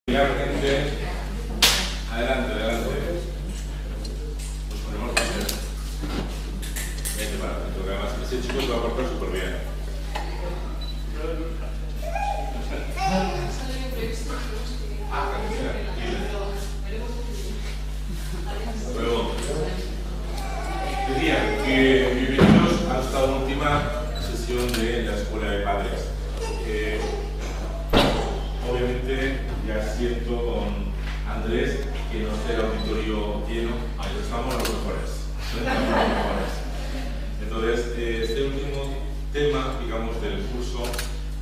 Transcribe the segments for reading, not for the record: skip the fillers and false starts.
Gente, adelante, adelante. Nos ponemos para vente para adentro, que además ese chico se va a portar súper bien. Luego, decía que bienvenidos a esta última sesión de la Escuela de Padres. Obviamente ya siento con Andrés que no esté el auditorio lleno, ahí estamos los mejores. Entonces, este último tema, digamos, del curso,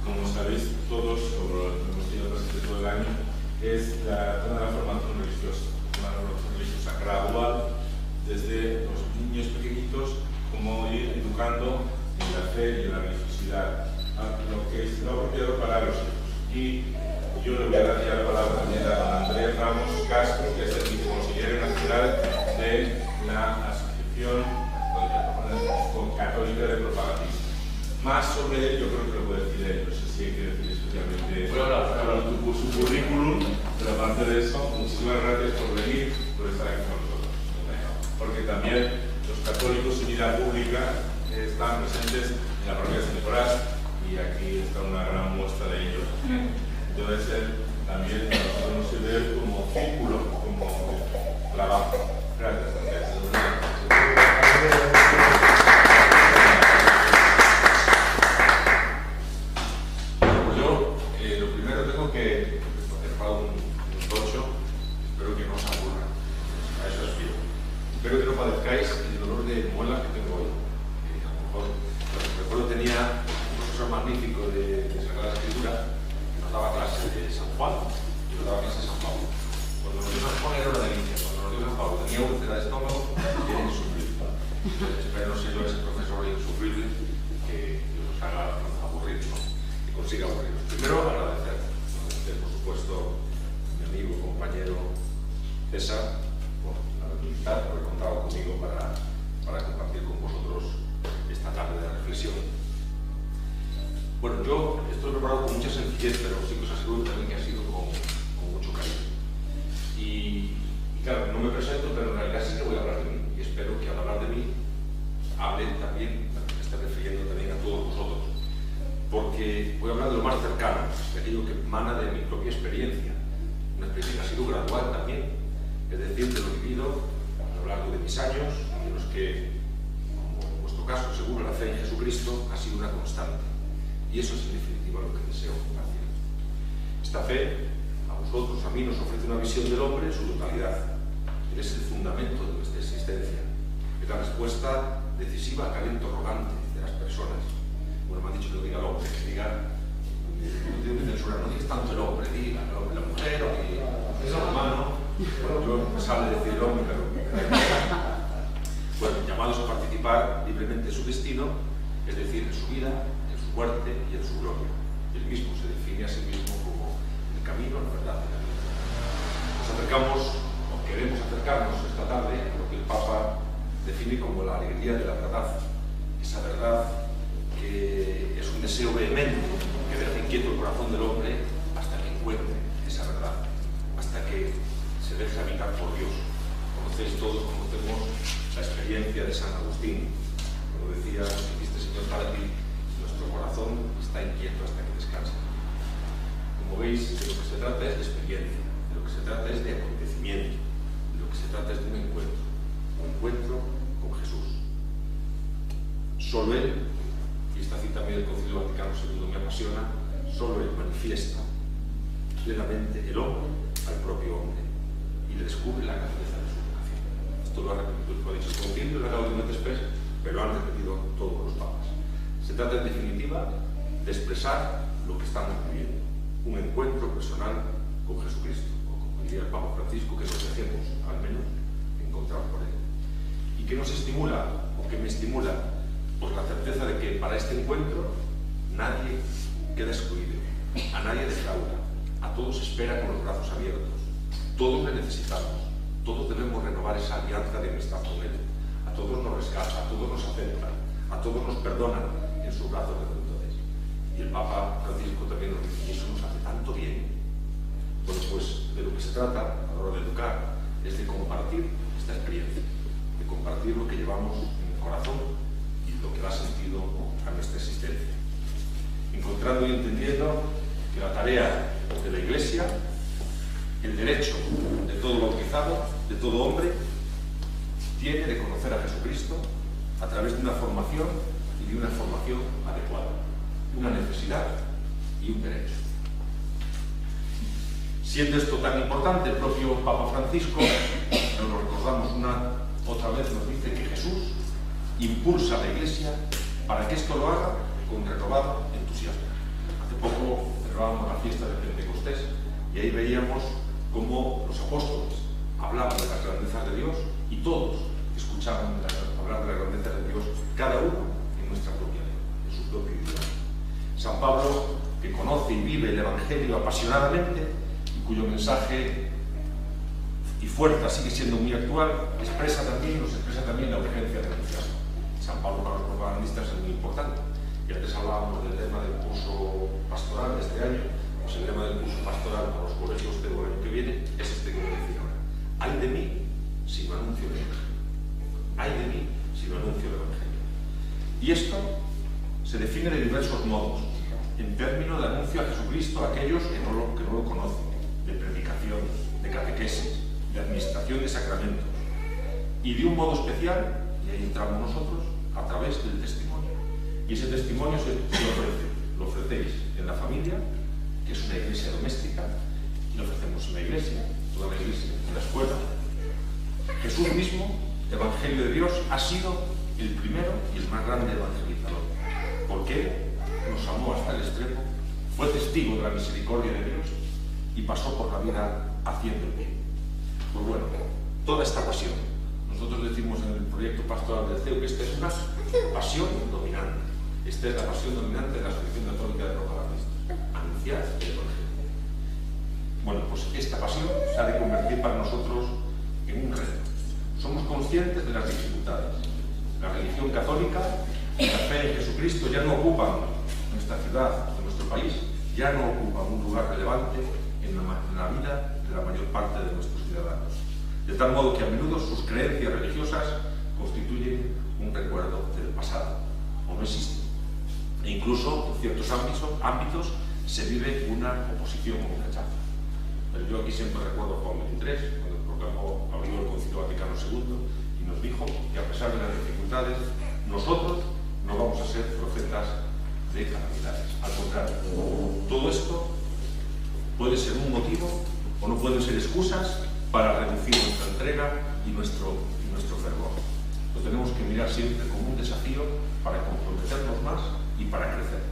como sabéis todos, o lo hemos tenido presente todo el año, es la formación religiosa, una formación religiosa gradual, desde los niños pequeñitos, como ir educando en la fe y en la religiosidad, lo que es lo apropiado para los hijos. Y yo le voy a dar ya la palabra también a don Andrés Ramos Castro, que es el viceconsejero nacional de la Asociación Católica de Propagatismo. Más sobre él, yo creo que lo puede decir él, no sé si hay que decir especialmente su currículum, pero aparte de eso, muchísimas gracias por venir, por estar aquí con nosotros. Porque también los católicos en vida pública están presentes en la parroquia de San Nicolás y aquí está una gran muestra de ellos. Debe ser también, nosotros nos sirve como círculo, como trabajo. Gracias, Andrés. Pues yo, lo primero tengo que hacer un tocho, espero que no os aburra, a eso aspiro. Espero que no padezcáis el dolor de muelas que tengo hoy. A lo mejor, recuerdo tenía un profesor magnífico de Sagrada Escritura, daba clase de San Juan, yo daba clase de San Pablo. Cuando nos dio San Juan era una delicia, cuando nos dio San Pablo tenía úlcera de estómago y era insufrible. Espero no ser yo ese profesor insufrible que nos haga aburrir, ¿no? Que consiga aburrir. Primero agradecer, por supuesto, a mi amigo, compañero César, por la amistad, por haber contado conmigo para compartir con vosotros esta tarde de reflexión. Bueno, yo estoy preparado con mucha sencillez, pero sí que os aseguro también que ha sido con mucho cariño. Y claro, no me presento, pero en realidad sí que voy a hablar de mí. Y espero que al hablar de mí hable también, me esté refiriendo también a todos vosotros. Porque voy a hablar de lo más cercano, de aquello que emana de mi propia experiencia. Una experiencia que ha sido gradual también. Es decir, de lo vivido a lo largo de mis años, en los que, como en vuestro caso, seguro la fe en Jesucristo ha sido una constante. Y eso es en definitiva lo que deseo compartir. Esta fe, a vosotros, a mí, nos ofrece una visión del hombre en su totalidad. Él es el fundamento de nuestra existencia. Es la respuesta decisiva al talento arrogante de las personas. Bueno, me han dicho que no diga el hombre, que diga, no tengo que censurar, no digas tanto el hombre, diga el hombre, la mujer, o el hermano. Bueno, yo me sale decir el hombre, pero bueno, llamados a participar libremente en su destino, es decir, en su vida, muerte y en su gloria. Él mismo se define a sí mismo como el camino, la verdad y la vida. Nos acercamos, o queremos acercarnos esta tarde, a lo que el Papa define como la alegría de la verdad. Esa verdad que es un deseo vehemente que deja inquieto el corazón del hombre hasta que encuentre esa verdad, hasta que se deje habitar por Dios. Todos conocemos la experiencia de San Agustín, como decía, nos dijiste, Señor, para ti nuestro corazón está inquieto hasta que descanse. Como veis, de lo que se trata es de experiencia, de lo que se trata es de acontecimiento, de lo que se trata es de un encuentro con Jesús. Solo Él, y esta cita también del Concilio Vaticano II me apasiona, solo Él manifiesta plenamente el hombre al propio hombre y le descubre la grandeza de su vocación. Esto lo ha dicho el Concilio, lo ha dado Gaudium et Spes, pero lo han repetido todos los papas. Se trata, en definitiva, de expresar lo que estamos viviendo, un encuentro personal con Jesucristo, o como diría el Papa Francisco, que nos dejemos, al menos, encontrar por Él. ¿Y qué nos estimula, o qué me estimula? Pues la certeza de que para este encuentro nadie queda excluido, a nadie defrauda, a todos espera con los brazos abiertos, todos le necesitamos, todos debemos renovar esa alianza de amistad con Él, a todos nos rescata, a todos nos acepta, a todos nos perdona en sus brazos redentor. Y el Papa Francisco también nos dice, y eso nos hace tanto bien, Bueno, pues de lo que se trata a la hora de educar es de compartir esta experiencia, de compartir lo que llevamos en el corazón y lo que da sentido a nuestra existencia, encontrando y entendiendo que la tarea de la Iglesia, el derecho de todo bautizado, de todo hombre, tiene de conocer a Jesucristo a través de una formación y de una formación adecuada, una necesidad y un derecho. Siendo esto tan importante, el propio Papa Francisco, nos lo recordamos otra vez, nos dice que Jesús impulsa a la Iglesia para que esto lo haga con renovado entusiasmo. Hace poco celebrábamos la fiesta de Pentecostés y ahí veíamos cómo los apóstoles hablaban de las grandezas de Dios y todos escuchaban hablar de las grandezas de Dios, cada uno en nuestra propia lengua, en su propio idioma. San Pablo, que conoce y vive el Evangelio apasionadamente y cuyo mensaje y fuerza sigue siendo muy actual, nos expresa también la urgencia del entusiasmo. San Pablo para los propagandistas es muy importante. Y antes hablábamos del tema del curso pastoral de este año, pues el lema del curso pastoral para los colegios del año que viene es este que me decía ahora. Ay de mí si no anuncio el Evangelio. Ay de mí si no anuncio el Evangelio. Y esto se define de diversos modos, en términos de anuncio a Jesucristo a aquellos que no lo conocen, de predicación, de catequesis, de administración de sacramentos, y de un modo especial, y ahí entramos nosotros, a través del testimonio. Y ese testimonio se lo ofrecéis en la familia, que es una iglesia doméstica, y lo ofrecemos en la iglesia, toda la iglesia, en la escuela. Jesús mismo, Evangelio de Dios, ha sido el primero y el más grande evangelizador, porque Él nos amó hasta el extremo, fue testigo de la misericordia de Dios y pasó por la vida haciendo el bien. Pues bueno, toda esta pasión, nosotros decimos en el proyecto pastoral del CEU que esta es una pasión dominante. Esta es la pasión dominante de la Asociación Católica de Propagandistas, anunciar el Evangelio. Bueno, pues esta pasión se ha de convertir para nosotros en un reto. Somos conscientes de las dificultades. La religión católica y la fe en Jesucristo ya no ocupan nuestra ciudad, en nuestro país, ya no ocupan un lugar relevante en la vida de la mayor parte de nuestros ciudadanos. De tal modo que a menudo sus creencias religiosas constituyen un recuerdo del pasado, o no existen. E incluso en ciertos ámbitos se vive una oposición o un rechazo. Pero yo aquí siempre recuerdo a Juan XXIII, cuando abrió el Concilio Vaticano II, y nos dijo que a pesar de las dificultades, nosotros no vamos a ser profetas de calamidades. Al contrario, todo esto puede ser un motivo o no pueden ser excusas para reducir nuestra entrega y nuestro fervor. Lo tenemos que mirar siempre como un desafío para comprometernos más y para crecer.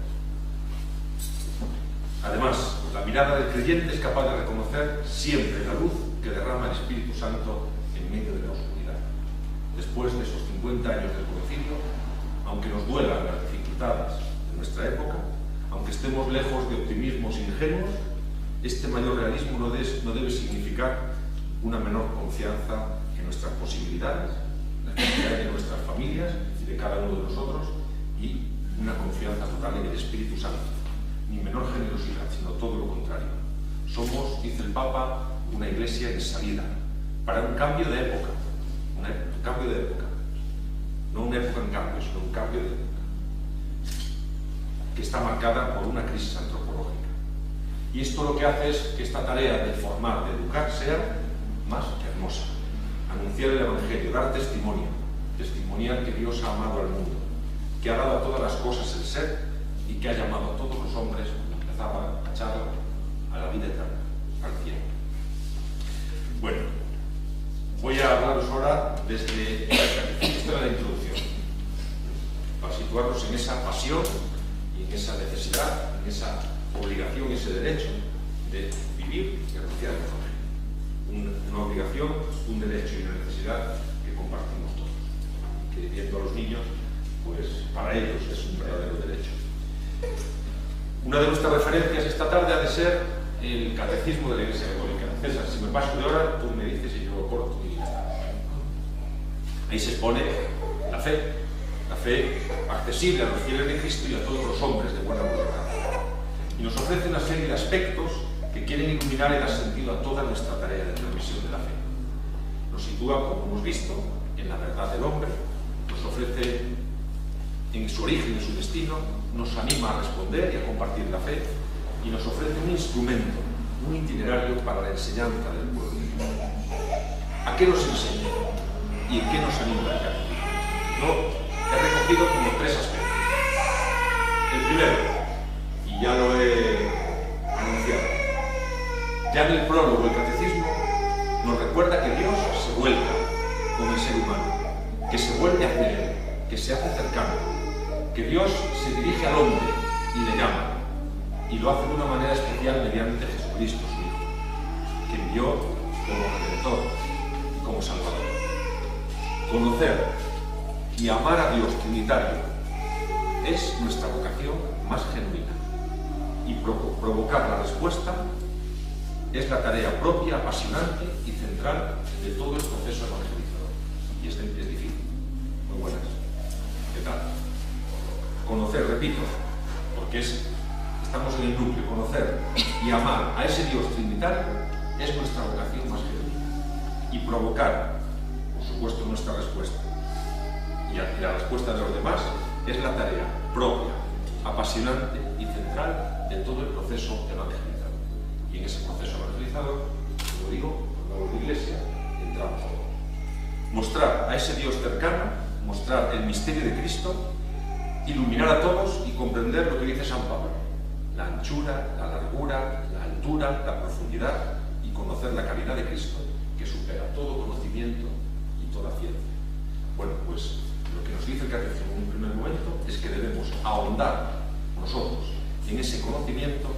Además, la mirada del creyente es capaz de reconocer siempre la luz que derrama el Espíritu Santo en medio de la oscuridad. Después de esos 50 años del concilio, aunque nos duelan las dificultades de nuestra época, aunque estemos lejos de optimismos ingenuos, este mayor realismo no debe significar una menor confianza en nuestras posibilidades, la capacidad de nuestras familias y de cada uno de nosotros, y una confianza total en el Espíritu Santo. Ni menor generosidad, sino todo lo contrario. Somos, dice el Papa, una iglesia en salida, para un cambio de época. Un cambio de época. No una época en cambio, sino un cambio de época, que está marcada por una crisis antropológica. Y esto lo que hace es que esta tarea de formar, de educar, sea más hermosa. Anunciar el Evangelio, dar testimonio, testimoniar que Dios ha amado al mundo, que ha dado a todas las cosas el ser y que ha llamado a todos los hombres, como empezaba a charla, a la vida eterna, al cielo. Bueno, voy a hablaros ahora desde la introducción, para situarnos en esa pasión y en esa necesidad, en esa obligación, ese derecho de vivir y anunciar el Evangelio. Una obligación, un derecho y una necesidad que compartimos todos. Que viendo a los niños, pues para ellos es un verdadero derecho. Una de nuestras referencias esta tarde ha de ser el Catecismo de la Iglesia Católica. César, si me paso de hora, tú me dices y yo lo corto. Ahí se expone la fe accesible a los fieles de Cristo y a todos los hombres de buena voluntad. Y nos ofrece una serie de aspectos que quieren iluminar y dar sentido a toda nuestra tarea de transmisión de la fe. Nos sitúa, como hemos visto, en la verdad del hombre, nos ofrece en su origen y su destino, nos anima a responder y a compartir la fe, y nos ofrece un instrumento, un itinerario para la enseñanza del pueblo. ¿A qué nos enseña y en qué nos anima el catecismo? Yo he recogido como 3 aspectos. El primero, y ya lo he anunciado, ya en el prólogo del catecismo nos recuerda que Dios se vuelca con el ser humano, que se vuelve hacia él, que se hace cercano, que Dios se dirige al hombre y le llama, y lo hace de una manera especial mediante Jesucristo, su Hijo, que envió como Redentor y como Salvador. Conocer y amar a Dios Trinitario es nuestra vocación más genuina, y provocar la respuesta es la tarea propia, apasionante y central de todo el proceso evangelizador. Y es difícil. Muy buenas. ¿Qué tal? Conocer, repito, porque estamos en el núcleo, conocer y amar a ese Dios trinitario es nuestra vocación más genuina. Y provocar, por supuesto, nuestra respuesta. Y la respuesta de los demás es la tarea propia, apasionante y central de todo el proceso evangelizador. Y en ese proceso evangelizador, como digo, cuando hablo de iglesia, entramos todos. Mostrar a ese Dios cercano, mostrar el misterio de Cristo, iluminar a todos y comprender lo que dice San Pablo: la anchura, la largura, la altura, la profundidad, y conocer la caridad de Cristo, que supera todo conocimiento y toda ciencia. Bueno, pues lo que nos dice el catecismo en un primer momento es que debemos ahondar nosotros en ese conocimiento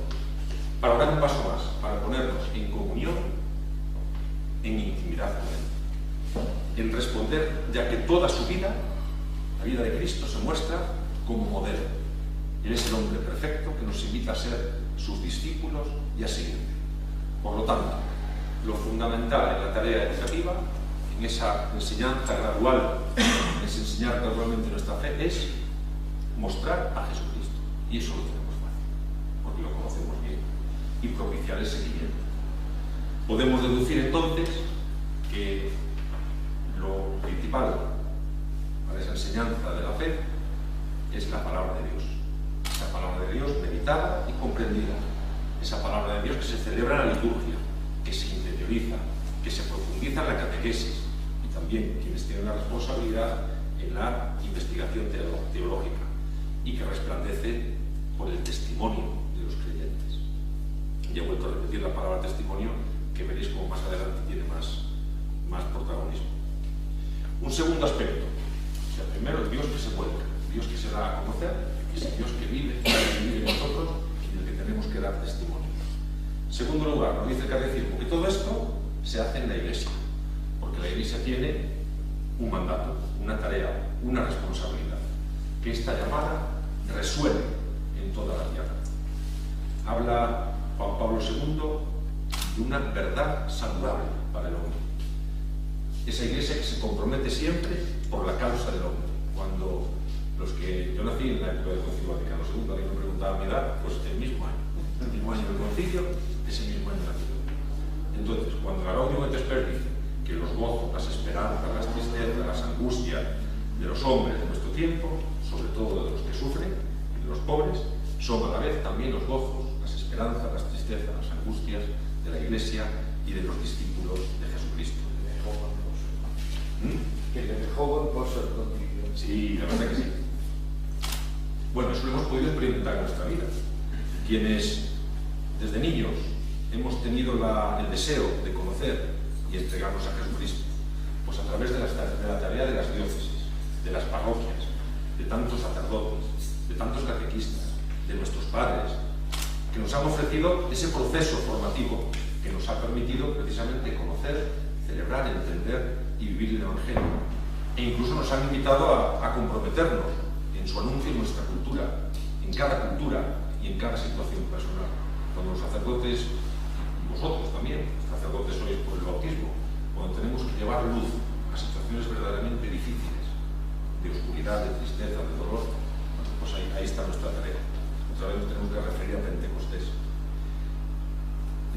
para dar un paso más, para ponernos en comunión, en intimidad con Él, en responder, ya que toda su vida, la vida de Cristo, se muestra como modelo. Él es el hombre perfecto que nos invita a ser sus discípulos y a seguirle. Por lo tanto, lo fundamental en la tarea educativa, en esa enseñanza gradual, en ese enseñar gradualmente nuestra fe, es mostrar a Jesucristo. Y eso lo tenemos fácil, porque lo conocemos bien, y propiciar el seguimiento. Podemos deducir entonces que lo principal para esa enseñanza de la fe es la palabra de Dios. Esa palabra de Dios meditada y comprendida. Esa palabra de Dios que se celebra en la liturgia, que se interioriza, que se profundiza en la catequesis, y también quienes tienen la responsabilidad en la investigación teológica, y que resplandece por el testimonio de los creyentes. Ya he vuelto a repetir la palabra testimonio, que veréis como más adelante tiene más protagonismo. Un segundo aspecto, o sea, primero el Dios que se vuelca, Dios que se da a conocer, es el Dios que vive en nosotros y del que tenemos que dar testimonio. En segundo lugar, nos dice el catecismo que todo esto se hace en la Iglesia, porque la Iglesia tiene un mandato, una tarea, una responsabilidad, que esta llamada resuene en toda la tierra. Habla Juan Pablo II de una verdad saludable para el hombre. Esa Iglesia que se compromete siempre por la causa del hombre. Cuando yo nací en la época del Concilio Vaticano II, alguien me preguntaba mi edad, pues el mismo año del concilio, ese mismo año nací. Entonces, cuando la Gaudium et Spes dice que los gozos, las esperanzas, las tristezas, las angustias de los hombres de nuestro tiempo, sobre todo de los que sufren y de los pobres, son a la vez también los gozos, las esperanzas, las tristezas, las angustias de la Iglesia y de los discípulos de Jesucristo. Que le dejó buen pozo el concilio. Sí, la verdad que sí. Bueno, eso lo hemos podido experimentar en nuestra vida. Quienes desde niños hemos tenido el deseo de conocer y entregarnos a Jesucristo, pues a través de la tarea de las diócesis, de las parroquias, de tantos sacerdotes, de tantos catequistas, de nuestros padres, que nos han ofrecido ese proceso formativo que nos ha permitido precisamente conocer, celebrar, entender y vivir el Evangelio. E incluso nos han invitado a comprometernos en su anuncio en nuestra cultura, en cada cultura y en cada situación personal. Cuando los sacerdotes, y vosotros también, sacerdotes sois por el bautismo, cuando tenemos que llevar luz a situaciones verdaderamente difíciles, de oscuridad, de tristeza, de dolor, pues ahí está nuestra tarea. Otra vez nos tenemos que referir a Pentecostés.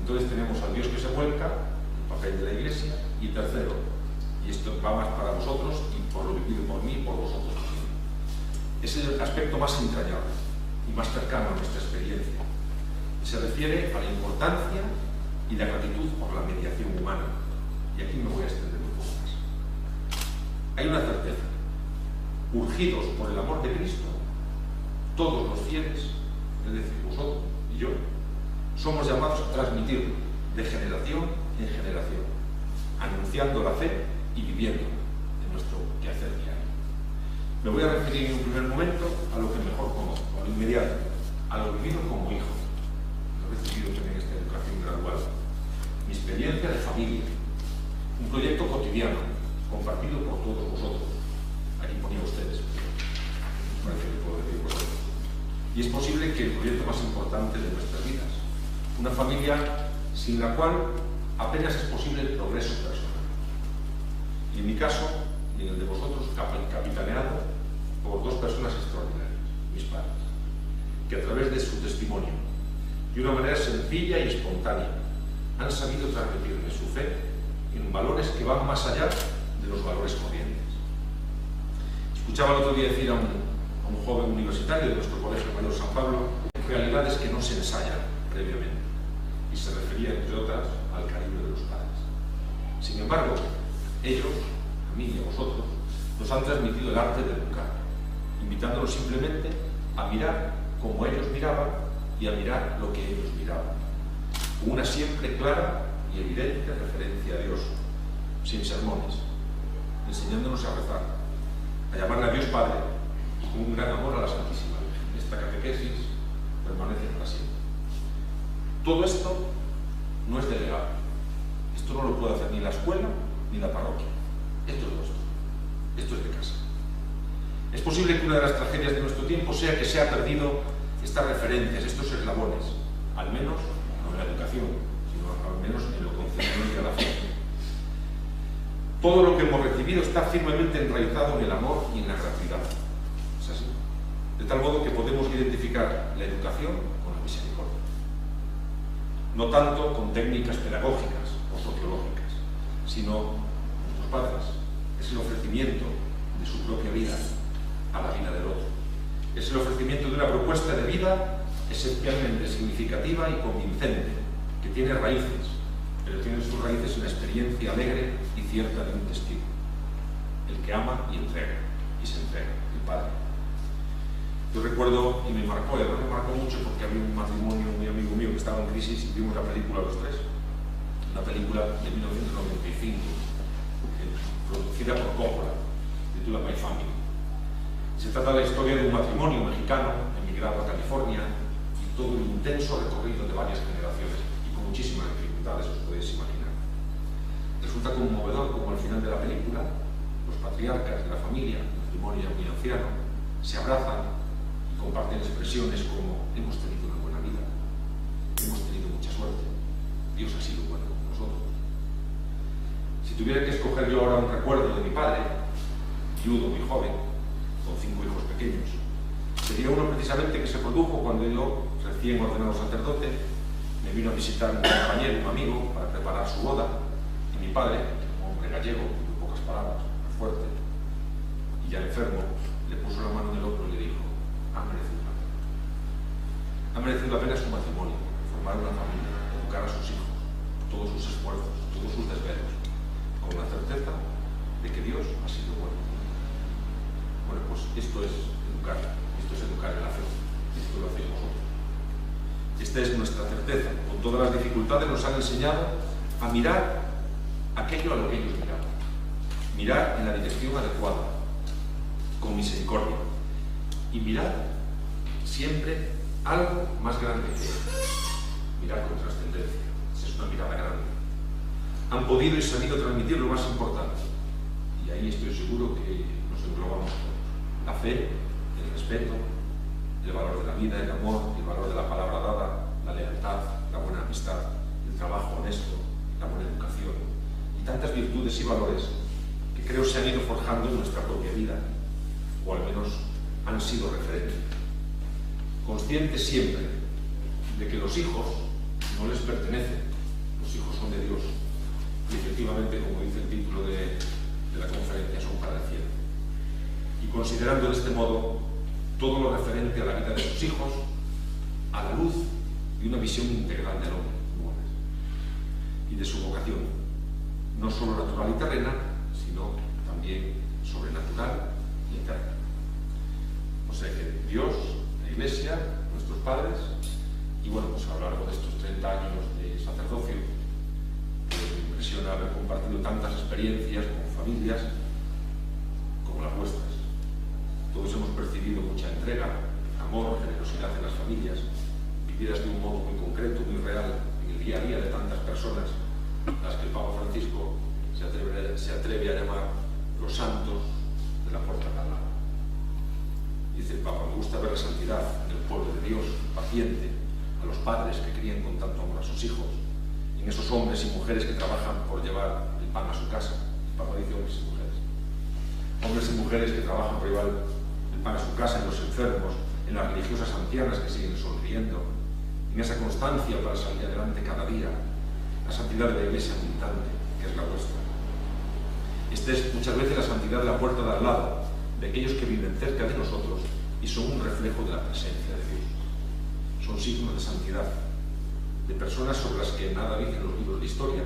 Entonces tenemos al Dios que se vuelca, el papel de la Iglesia, y tercero, y esto va más para vosotros y por lo vivido por mí y por vosotros también. Es el aspecto más entrañable y más cercano a nuestra experiencia. Se refiere a la importancia y la gratitud por la mediación humana. Y aquí me voy a extender un poco más. Hay una certeza. Urgidos por el amor de Cristo, todos los fieles, es decir, vosotros y yo, somos llamados a transmitirlo de generación en generación, anunciando la fe y viviendo en nuestro quehacer diario. Me voy a referir en un primer momento a lo que mejor conozco, a lo inmediato, a lo vivido como hijo. He recibido también esta educación gradual. Mi experiencia de familia, un proyecto cotidiano, compartido por todos vosotros. Aquí ponía ustedes, me parece que puedo decir vosotros. Y es posible que el proyecto más importante de nuestras vidas, una familia sin la cual apenas es posible el progreso personal. Y en mi caso, y en el de vosotros, capitaneado por dos personas extraordinarias, mis padres, que a través de su testimonio, de una manera sencilla y espontánea, han sabido transmitirme su fe en valores que van más allá de los valores corrientes. Escuchaba el otro día decir a un joven universitario de nuestro Colegio Mayor San Pablo realidades que no se ensayan previamente, y se refería, entre otras, al cariño de los padres. Sin embargo, ellos, a mí y a vosotros, nos han transmitido el arte de educar, invitándonos simplemente a mirar como ellos miraban y a mirar lo que ellos miraban, con una siempre clara y evidente referencia a Dios, sin sermones, enseñándonos a rezar, a llamarle a Dios Padre y con un gran amor a la Santísima Virgen. Esta catequesis permanece para siempre. Todo esto no es delegado. Esto no lo puede hacer ni la escuela ni la parroquia. Esto es nuestro. Esto es de casa. Es posible que una de las tragedias de nuestro tiempo sea que se ha perdido estas referencias, estos eslabones, al menos no en la educación, sino al menos en lo concerniente a la fe. Todo lo que hemos recibido está firmemente enraizado en el amor y en la gratuidad. Es así. De tal modo que podemos identificar la educación con la misericordia. No tanto con técnicas pedagógicas o sociológicas, sino nuestros padres. Es el ofrecimiento de su propia vida a la vida del otro. Es el ofrecimiento de una propuesta de vida esencialmente significativa y convincente, que tiene raíces, pero tiene sus raíces en la experiencia alegre y cierta de un testigo, el que ama y entrega, y se entrega, el Padre. Yo recuerdo, y me marcó, y además me marcó mucho porque había un matrimonio muy amigo mío que estaba en crisis y vimos la película los tres, una película de 1995, producida por Coppola, titula My Family. Se trata de la historia de un matrimonio mexicano emigrado a California y todo el intenso recorrido de varias generaciones y con muchísimas dificultades, os podéis imaginar. Resulta conmovedor como al final de la película los patriarcas de la familia, el matrimonio ya muy anciano, se abrazan y comparten expresiones como: hemos tenido una buena vida, hemos tenido mucha suerte, Dios ha sido bueno con nosotros. Si tuviera que escoger yo ahora un recuerdo de mi padre, viudo, muy joven, con 5 hijos pequeños, sería uno precisamente que se produjo cuando yo, recién ordenado sacerdote, me vino a visitar un compañero, un amigo, para preparar su boda, y mi padre, un hombre gallego, con pocas palabras, muy fuerte, y ya enfermo, le puso la mano en el hombro y le dijo: ha merecido la pena. Ha merecido la pena su matrimonio, formar una familia, educar a sus hijos, todos sus esfuerzos, todos sus desvelos, con la certeza de que Dios ha sido bueno. Bueno, pues esto es educar en la fe, esto lo hacéis vosotros. Esta es nuestra certeza. Con todas las dificultades nos han enseñado a mirar aquello a lo que ellos miraban. Mirar en la dirección adecuada, con misericordia. Y mirar siempre algo más grande que ellos. Mirar con trascendencia. Esa es una mirada grande. Han podido y sabido transmitir lo más importante. Y ahí estoy seguro que nos englobamos todos. La fe, el respeto, el valor de la vida, el amor, el valor de la palabra dada, la lealtad, la buena amistad, el trabajo honesto, la buena educación y tantas virtudes y valores que creo se han ido forjando en nuestra propia vida, o al menos han sido referentes. Conscientes siempre de que los hijos no les pertenecen, los hijos son de Dios y efectivamente, como dice el título de la conferencia, son para el cielo. Y considerando de este modo todo lo referente a la vida de sus hijos a la luz de una visión integral del hombre y de su vocación, no solo natural y terrena, sino también sobrenatural y eterna. O sea que Dios, la Iglesia, nuestros padres, y bueno, pues a lo largo de estos 30 años de sacerdocio, me impresiona haber compartido tantas experiencias con familias como las vuestras. Todos hemos percibido mucha entrega, amor, generosidad en las familias, vividas de un modo muy concreto, muy real, en el día a día de tantas personas, a las que el Papa Francisco se atreve a llamar los santos de la puerta de al lado. Dice el Papa: me gusta ver la santidad en el pueblo de Dios, paciente, a los padres que crían con tanto amor a sus hijos, en esos hombres y mujeres que trabajan por llevar el pan a su casa. El Papa dice hombres y mujeres. Hombres y mujeres que trabajan por llevar el pan a su casa, en los enfermos, en las religiosas ancianas que siguen sonriendo, en esa constancia para salir adelante cada día, la santidad de la Iglesia militante, que es la vuestra. Esta es muchas veces la santidad de la puerta de al lado, de aquellos que viven cerca de nosotros y son un reflejo de la presencia de Dios. Son signos de santidad, de personas sobre las que nada dicen los libros de historia,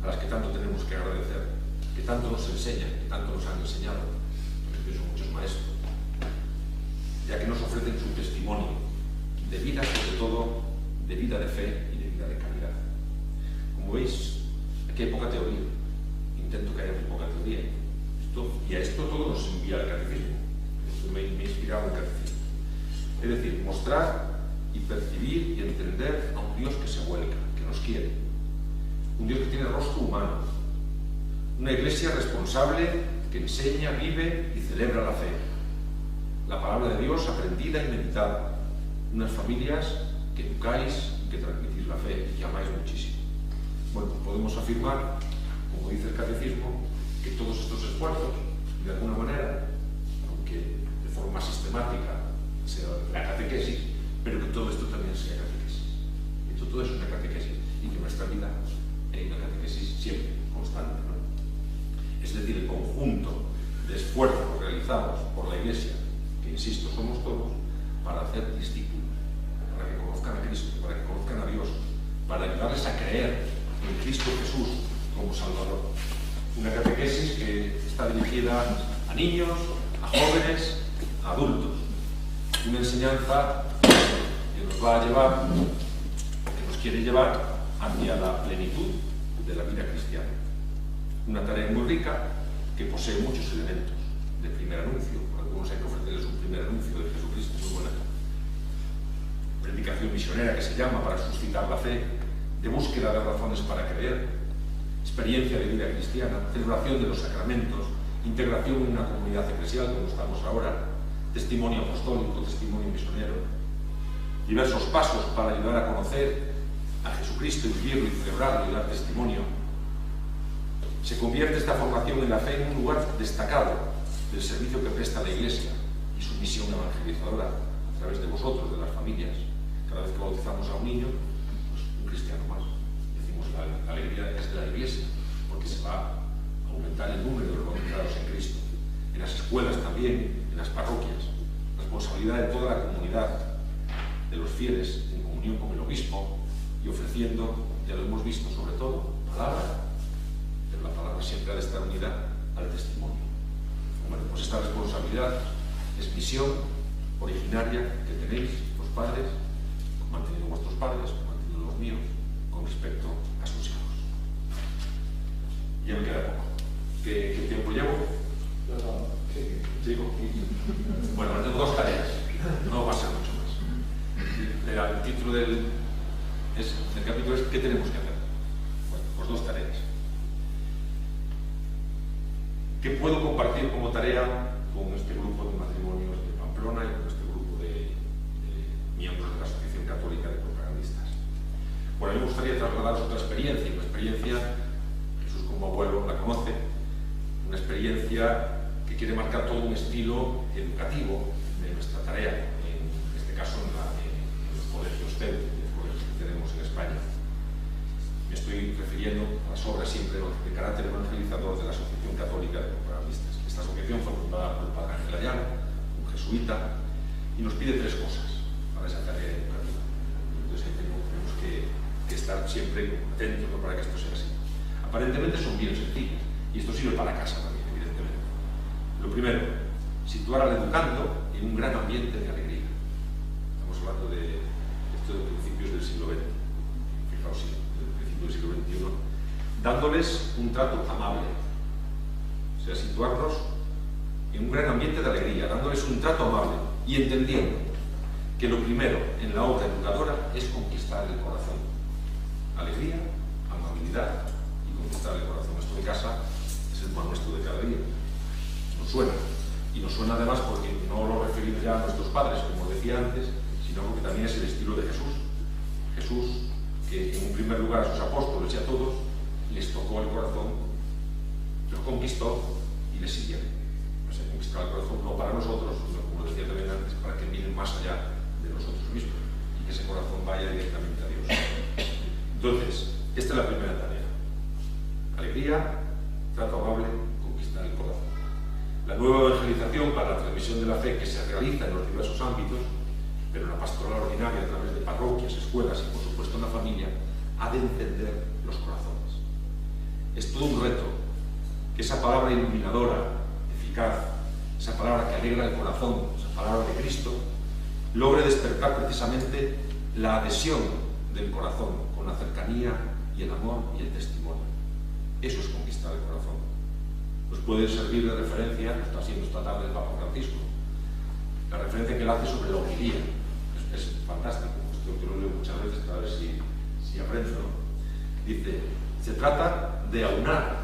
a las que tanto tenemos que agradecer, que tanto nos enseñan, que tanto nos han enseñado, porque son muchos maestros, ya que nos ofrecen su testimonio de vida, sobre todo de vida de fe y de vida de caridad. Como veis, aquí hay poca teoría, intento que haya muy poca teoría, y a esto todo nos envía el catecismo. Esto me ha inspirado el catecismo. Es decir, mostrar y percibir y entender a un Dios que se vuelca, que nos quiere, un Dios que tiene rostro humano, una Iglesia responsable que enseña, vive y celebra la fe, la palabra de Dios aprendida y meditada, unas familias que educáis y que transmitís la fe y que amáis muchísimo. Bueno, podemos afirmar, como dice el catecismo, que todos estos esfuerzos, de alguna manera, aunque de forma sistemática sea la catequesis, pero que todo esto también sea catequesis. Esto todo es una catequesis y que nuestra vida es una catequesis siempre, constante, ¿no? Es decir, el conjunto de esfuerzos realizados por la Iglesia, que insisto, somos todos, para hacer discípulos, para que conozcan a Cristo, para que conozcan a Dios, para ayudarles a creer en Cristo Jesús como Salvador. Una catequesis que está dirigida a niños, a jóvenes, a adultos. Una enseñanza que nos va a llevar, que nos quiere llevar hacia la plenitud de la vida cristiana. Una tarea muy rica que posee muchos elementos de primer anuncio. Algunos hay que ofrecerles un primer anuncio de Jesucristo muy buena. Predicación misionera, que se llama, para suscitar la fe, de búsqueda de razones para creer, experiencia de vida cristiana, celebración de los sacramentos, integración en una comunidad eclesial como estamos ahora, testimonio apostólico, testimonio misionero, diversos pasos para ayudar a conocer a Jesucristo y vivirlo y celebrarlo y dar testimonio. Se convierte esta formación en la fe en un lugar destacado del servicio que presta la Iglesia y su misión evangelizadora a través de vosotros, de las familias. Cada vez que bautizamos a un niño, pues un cristiano más. Decimos, la alegría es de la Iglesia, porque se va a aumentar el número de los bautizados en Cristo. En las escuelas también, en las parroquias, responsabilidad de toda la comunidad, de los fieles, en comunión con el obispo y ofreciendo, ya lo hemos visto, sobre todo, palabra, pero la palabra siempre ha de estar unida al testimonio. Bueno, pues esta responsabilidad es misión originaria que tenéis los padres, como han tenido vuestros padres, como han tenido los míos, con respecto a sus hijos. Ya me queda poco. ¿Qué tiempo llevo? ¿Sigo? Bueno, tengo dos tareas, no va a ser mucho más. El título del capítulo es ¿qué tenemos que hacer? Bueno, pues dos tareas. ¿Qué puedo compartir como tarea con este grupo de matrimonios de Pamplona y con este grupo de miembros de la Asociación Católica de Propagandistas? Bueno, a mí me gustaría trasladaros otra experiencia, una experiencia, Jesús como abuelo la conoce, una experiencia que quiere marcar todo un estilo educativo de nuestra tarea, en este caso en los colegios TED, los colegios que tenemos en España. Me estoy refiriendo a las obras siempre de carácter evangelizador de la Asociación Católica de Corporalistas. Esta asociación fue fundada por el padre Ángel Ayala, un jesuita, y nos pide 3 cosas para esa tarea educativa. Entonces ahí tenemos que estar siempre atentos, ¿no?, para que esto sea así. Aparentemente son bien sencillas, y esto sirve para casa también, evidentemente. Lo primero, situar al educando en un gran ambiente de alegría. Estamos hablando de esto de principios del siglo XX, fijaos, sí, del principio del siglo XXI, dándoles un trato amable. O sea, situarnos en un gran ambiente de alegría, dándoles un trato amable y entendiendo que lo primero en la obra educadora es conquistar el corazón. Alegría, amabilidad y conquistar el corazón. Esto de casa es el pan nuestro de cada día. Nos suena. Y nos suena además porque no lo referimos ya a nuestros padres, como decía antes, sino porque también es el estilo de Jesús. Jesús, que en un primer lugar a sus apóstoles y a todos les tocó el corazón, los conquistó y les siguieron. O sea, conquistar el corazón no para nosotros, sino, como decía también antes, para que miren más allá de nosotros mismos y que ese corazón vaya directamente a Dios. Entonces, esta es la primera tarea. Alegría, trato amable, conquistar el corazón. La nueva evangelización para la transmisión de la fe que se realiza en los diversos ámbitos, pero en la pastoral ordinaria a través de parroquias, escuelas y por supuesto en la familia, ha de encender los corazones. Es todo un reto que esa palabra iluminadora, eficaz, esa palabra que alegra el corazón, esa palabra de Cristo, logre despertar precisamente la adhesión del corazón con la cercanía y el amor y el testimonio. Eso es conquistar el corazón. Nos puede servir de referencia, lo está haciendo esta tarde el Papa Francisco, la referencia que él hace sobre la homilía. Es fantástico, esto que lo leo muchas veces para ver si aprendo, ¿no? Dice, se trata de aunar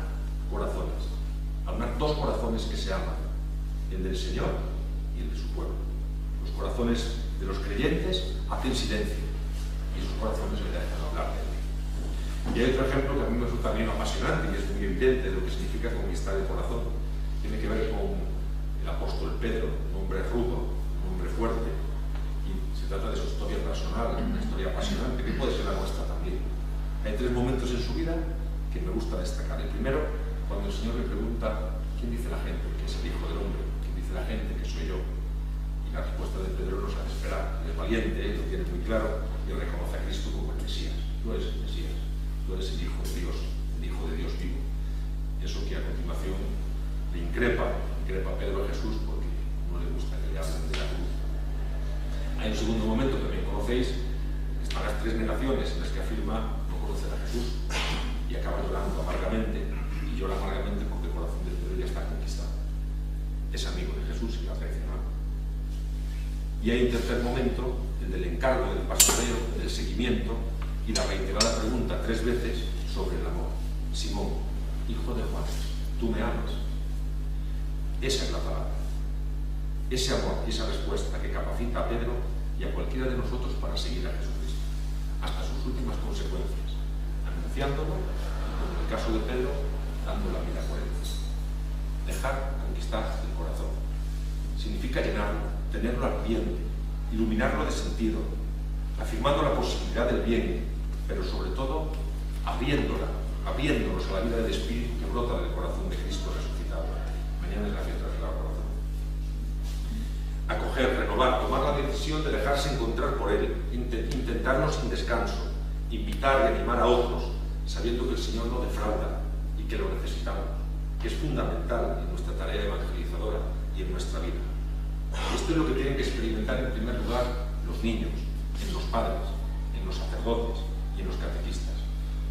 corazones, aunar 2 corazones que se aman, el del Señor y el de su pueblo. Los corazones de los creyentes hacen silencio y esos corazones le dejan hablar de él. Y hay otro ejemplo que a mí me resulta bien apasionante y es muy evidente de lo que significa conquistar el corazón. Tiene que ver con el apóstol Pedro, un hombre rudo, un hombre fuerte, y se trata de su historia personal, una historia apasionante que puede ser la nuestra también. Hay 3 momentos en su vida que me gusta destacar. El primero, cuando el Señor le pregunta, ¿quién dice la gente que es el Hijo del Hombre? ¿Quién dice la gente que soy yo? Y la respuesta de Pedro nos hace esperar. Él es valiente, él lo tiene muy claro y reconoce a Cristo como el Mesías. Tú eres el Mesías, tú eres el Hijo de Dios vivo. Eso que a continuación le increpa a Pedro a Jesús porque no le gusta que le hablen de la cruz. Hay un segundo momento que también conocéis, están las 3 negaciones en las que afirma no conocer a Jesús y acaba llorando amargamente, y llora amargamente porque el corazón de Pedro ya está conquistado. Es amigo de Jesús y lo ha traicionado. Y hay un tercer momento, el del encargo, del pastoreo, del seguimiento y la reiterada pregunta 3 veces sobre el amor. Simón, hijo de Juan, ¿tú me amas? Esa es la palabra. Ese amor y esa respuesta que capacita a Pedro y a cualquiera de nosotros para seguir a Jesucristo, hasta sus últimas consecuencias, anunciándolo, y como en el caso de Pedro, dando la vida por él. Dejar conquistar el corazón. Significa llenarlo, tenerlo ardiente, iluminarlo de sentido, afirmando la posibilidad del bien, pero sobre todo abriéndonos a la vida del Espíritu que brota del corazón de Cristo resucitado. Mañana es la fiesta del corazón. Acoger, renovar, tomar la decisión de dejarse encontrar por Él, intentarlo sin descanso, invitar y animar a otros, sabiendo que el Señor no defrauda y que lo necesitamos, que es fundamental en nuestra tarea evangelizadora y en nuestra vida. Esto es lo que tienen que experimentar en primer lugar los niños, en los padres, en los sacerdotes y en los catequistas.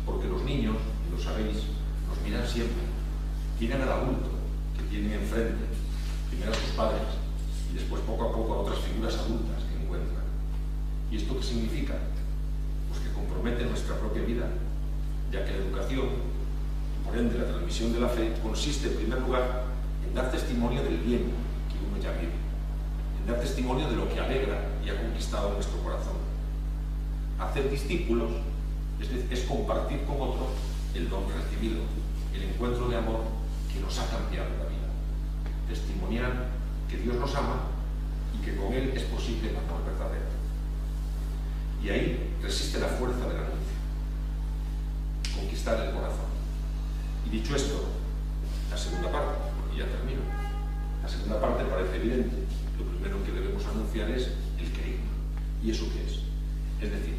Porque los niños, y lo sabéis, nos miran siempre, miran al adulto que tienen enfrente, primero a sus padres y después poco a poco a otras figuras adultas que encuentran. ¿Y esto qué significa? Pues que compromete nuestra propia vida, ya que la educación, y por ende la transmisión de la fe, consiste en primer lugar en dar testimonio del bien que uno ya vive, en dar testimonio de lo que alegra y ha conquistado nuestro corazón. Hacer discípulos es compartir con otros el don recibido, el encuentro de amor que nos ha cambiado la vida. Testimoniar que Dios nos ama y que con Él es posible el amor verdadero. Y ahí resiste la fuerza del anuncio. conquistar el corazón. Y dicho esto, la segunda parte, y ya termino. La segunda parte parece evidente. Lo primero que debemos anunciar es el querigma. ¿Y eso qué es? Es decir,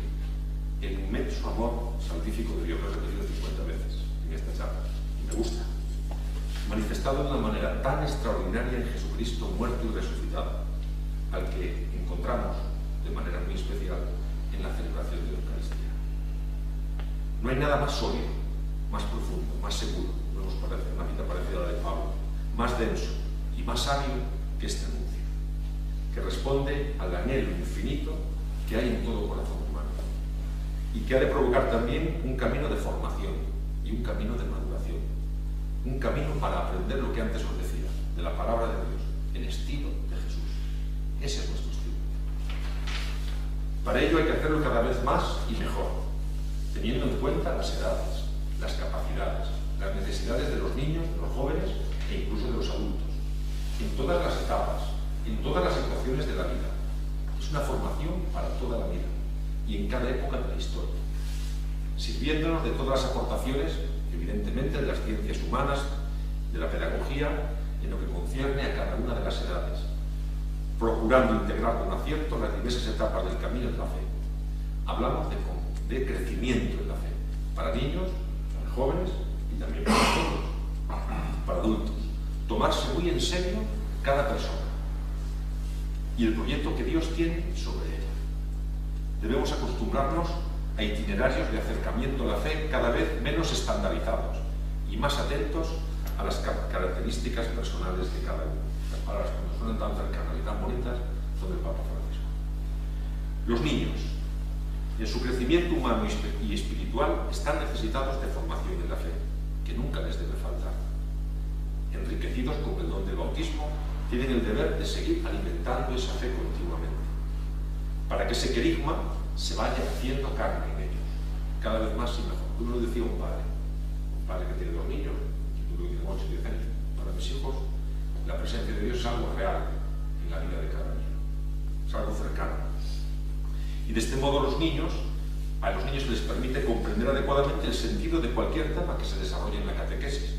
el inmenso amor salvífico de Dios, lo he repetido 50 veces en esta charla, y me gusta, manifestado de una manera tan extraordinaria en Jesucristo muerto y resucitado, al que encontramos de manera muy especial en la celebración de la Eucaristía. No hay nada más sólido, más profundo, más seguro, una cita parecida a la de Pablo, más denso y más sabio que este anuncio, que responde al anhelo infinito que hay en todo corazón humano y que ha de provocar también un camino de formación y un camino de maduración, un camino para aprender lo que antes os decía, de la palabra de Dios, el estilo de Jesús. Ese es nuestro estilo. Para ello hay que hacerlo cada vez más y mejor, teniendo en cuenta las edades, las capacidades, las necesidades de los niños, de los jóvenes e incluso de los adultos, en todas las etapas, en todas las situaciones de la vida. Es una formación para toda la vida y en cada época de la historia, sirviéndonos de todas las aportaciones, evidentemente, de las ciencias humanas, de la pedagogía, en lo que concierne a cada una de las edades, procurando integrar con acierto las diversas etapas del camino de la fe. Hablamos de crecimiento en la fe, para niños, para jóvenes y también para nosotros, para adultos. Tomarse muy en serio cada persona y el proyecto que Dios tiene sobre ella. Debemos acostumbrarnos a itinerarios de acercamiento a la fe cada vez menos estandarizados y más atentos a las características personales de cada uno. Las palabras, cuando suenan tan cercanas y tan bonitas, son del Papa Francisco. Los niños, en su crecimiento humano y espiritual, están necesitados de formación en la fe, que nunca les debe faltar. Enriquecidos con el don del bautismo, tienen el deber de seguir alimentando esa fe continuamente, para que ese querigma se vaya haciendo carne en ellos, cada vez más y mejor. Uno lo decía un padre que tiene 2 niños, que tuvo 8 y 10 años. Para mis hijos, la presencia de Dios es algo real en la vida de cada niño, es algo cercano. Y de este modo a los niños se les permite comprender adecuadamente el sentido de cualquier tema que se desarrolle en la catequesis,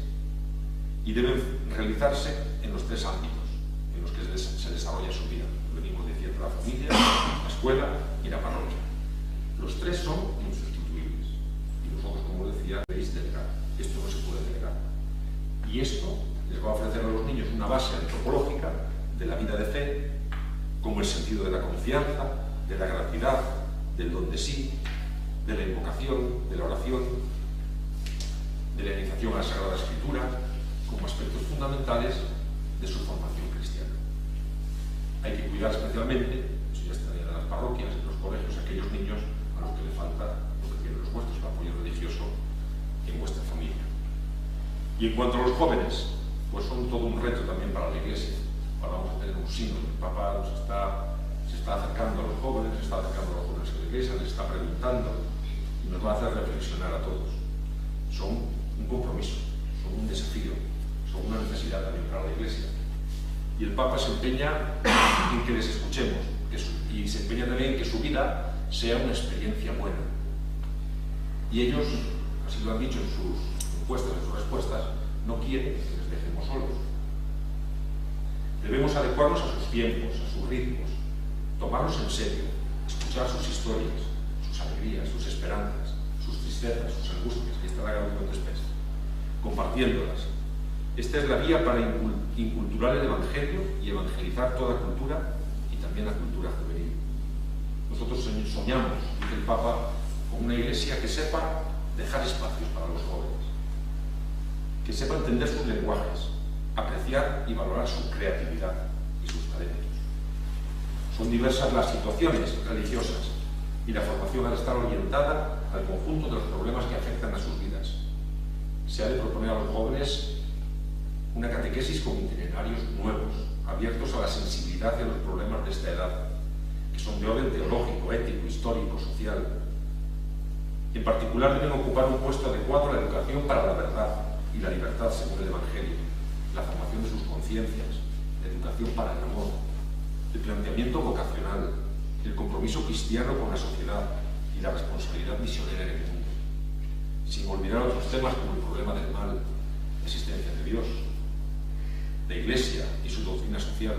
y deben realizarse en los 3 ámbitos en los que se desarrolla su vida. Venimos diciendo: la familia, la escuela y la parroquia. Los 3 son insustituibles y nosotros, como decía, debéis delegar. Esto no se puede delegar. Y esto les va a ofrecer a los niños una base antropológica de la vida de fe, como el sentido de la confianza, de la gratuidad, del don de sí, de la invocación, de la oración, de la iniciación a la Sagrada Escritura, como aspectos fundamentales de su formación cristiana. Hay que cuidar especialmente, eso ya está en las parroquias, en los colegios, aquellos niños a los que le falta lo que tienen los vuestros, el apoyo religioso en vuestra familia. Y en cuanto a los jóvenes, pues son todo un reto también para la Iglesia. Ahora vamos a tener un sínodo. El Papa se está acercando a los jóvenes, se está acercando a los jóvenes de la Iglesia, les está preguntando y nos va a hacer reflexionar a todos. Son un compromiso, son un desafío, son una necesidad también para la Iglesia. Y el Papa se empeña en que les escuchemos y se empeña también en que su vida sea una experiencia buena. Y ellos, así lo han dicho en sus encuestas, en sus respuestas, no quieren que les dejemos solos. Debemos adecuarnos a sus tiempos, a sus ritmos, tomarlos en serio, escuchar sus historias, sus alegrías, sus esperanzas, sus tristezas, sus angustias, que está la gran espesa, compartiéndolas. Esta es la vía para inculturar el Evangelio y evangelizar toda cultura y también la cultura juvenil. Nosotros soñamos, dice el Papa, con una Iglesia que sepa dejar espacios para los jóvenes, que sepa entender sus lenguajes, apreciar y valorar su creatividad y sus talentos. Son diversas las situaciones religiosas y la formación ha de estar orientada al conjunto de los problemas que afectan a sus vidas. Se ha de proponer a los jóvenes una catequesis con itinerarios nuevos, abiertos a la sensibilidad y a los problemas de esta edad, que son de orden teológico, ético, histórico, social. En particular deben ocupar un puesto adecuado a la educación para la verdad y la libertad según el Evangelio, la formación de sus conciencias, la educación para el amor, el planteamiento vocacional, el compromiso cristiano con la sociedad y la responsabilidad misionera en el mundo. sin olvidar otros temas como el problema del mal, la existencia de Dios, la Iglesia y su doctrina social,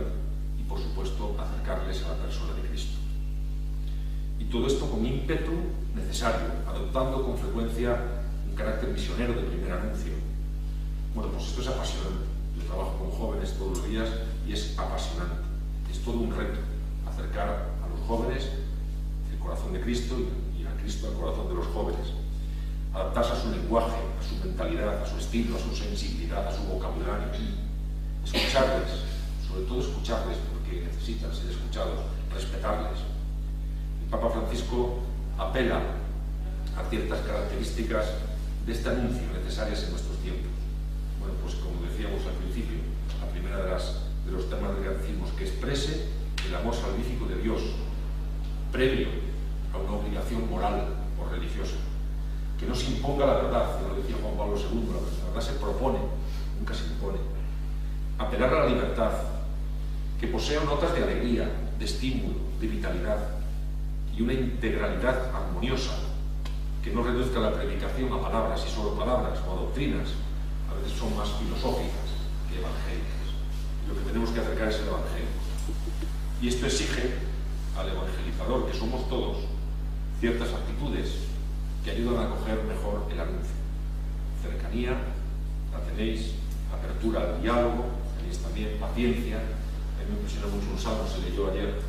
y por supuesto acercarles a la persona de Cristo. Y todo esto con ímpetu necesario, adoptando con frecuencia un carácter misionero de primer anuncio. Bueno, pues esto es apasionante. Yo trabajo con jóvenes todos los días y es apasionante. Es todo un reto acercar a los jóvenes el corazón de Cristo y a Cristo al corazón de los jóvenes. Adaptarse a su lenguaje, a su mentalidad, a su estilo, a su sensibilidad, a su vocabulario. Escucharles, sobre todo escucharles porque necesitan ser escuchados, respetarles. El Papa Francisco apela a ciertas características de este anuncio necesarias en nuestros tiempos. Bueno, pues como decíamos al principio, la primera de los temas del catecismo es que exprese el amor salvífico de Dios, previo a una obligación moral o religiosa. Que no se imponga la verdad, como lo decía Juan Pablo II, la verdad se propone, nunca se impone. Apelar a la libertad, que posea notas de alegría, de estímulo, de vitalidad y una integralidad armoniosa, que no reduzca la predicación a palabras y solo palabras o a doctrinas, a veces son más filosóficas que evangélicas. Lo que tenemos que acercar es el Evangelio. Y esto exige al evangelizador, que somos todos, ciertas actitudes que ayudan a coger mejor el anuncio. Cercanía, la tenéis, apertura al diálogo, tenéis también paciencia. A mí me impresiona mucho un salmo, se leyó ayer: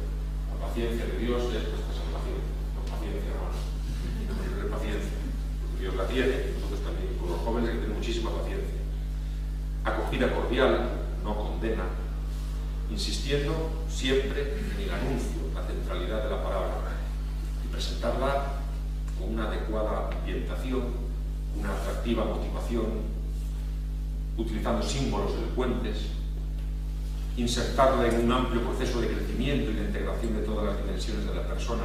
la paciencia de Dios es nuestra salvación. No paciencia, hermanos. No tener paciencia, porque Dios la tiene, y nosotros también, con los jóvenes, hay que tener muchísima paciencia. Acogida cordial, no condena, insistiendo siempre en el anuncio, la centralidad de la palabra, y presentarla con una adecuada ambientación, una atractiva motivación, utilizando símbolos elocuentes, insertarla en un amplio proceso de crecimiento y de integración de todas las dimensiones de la persona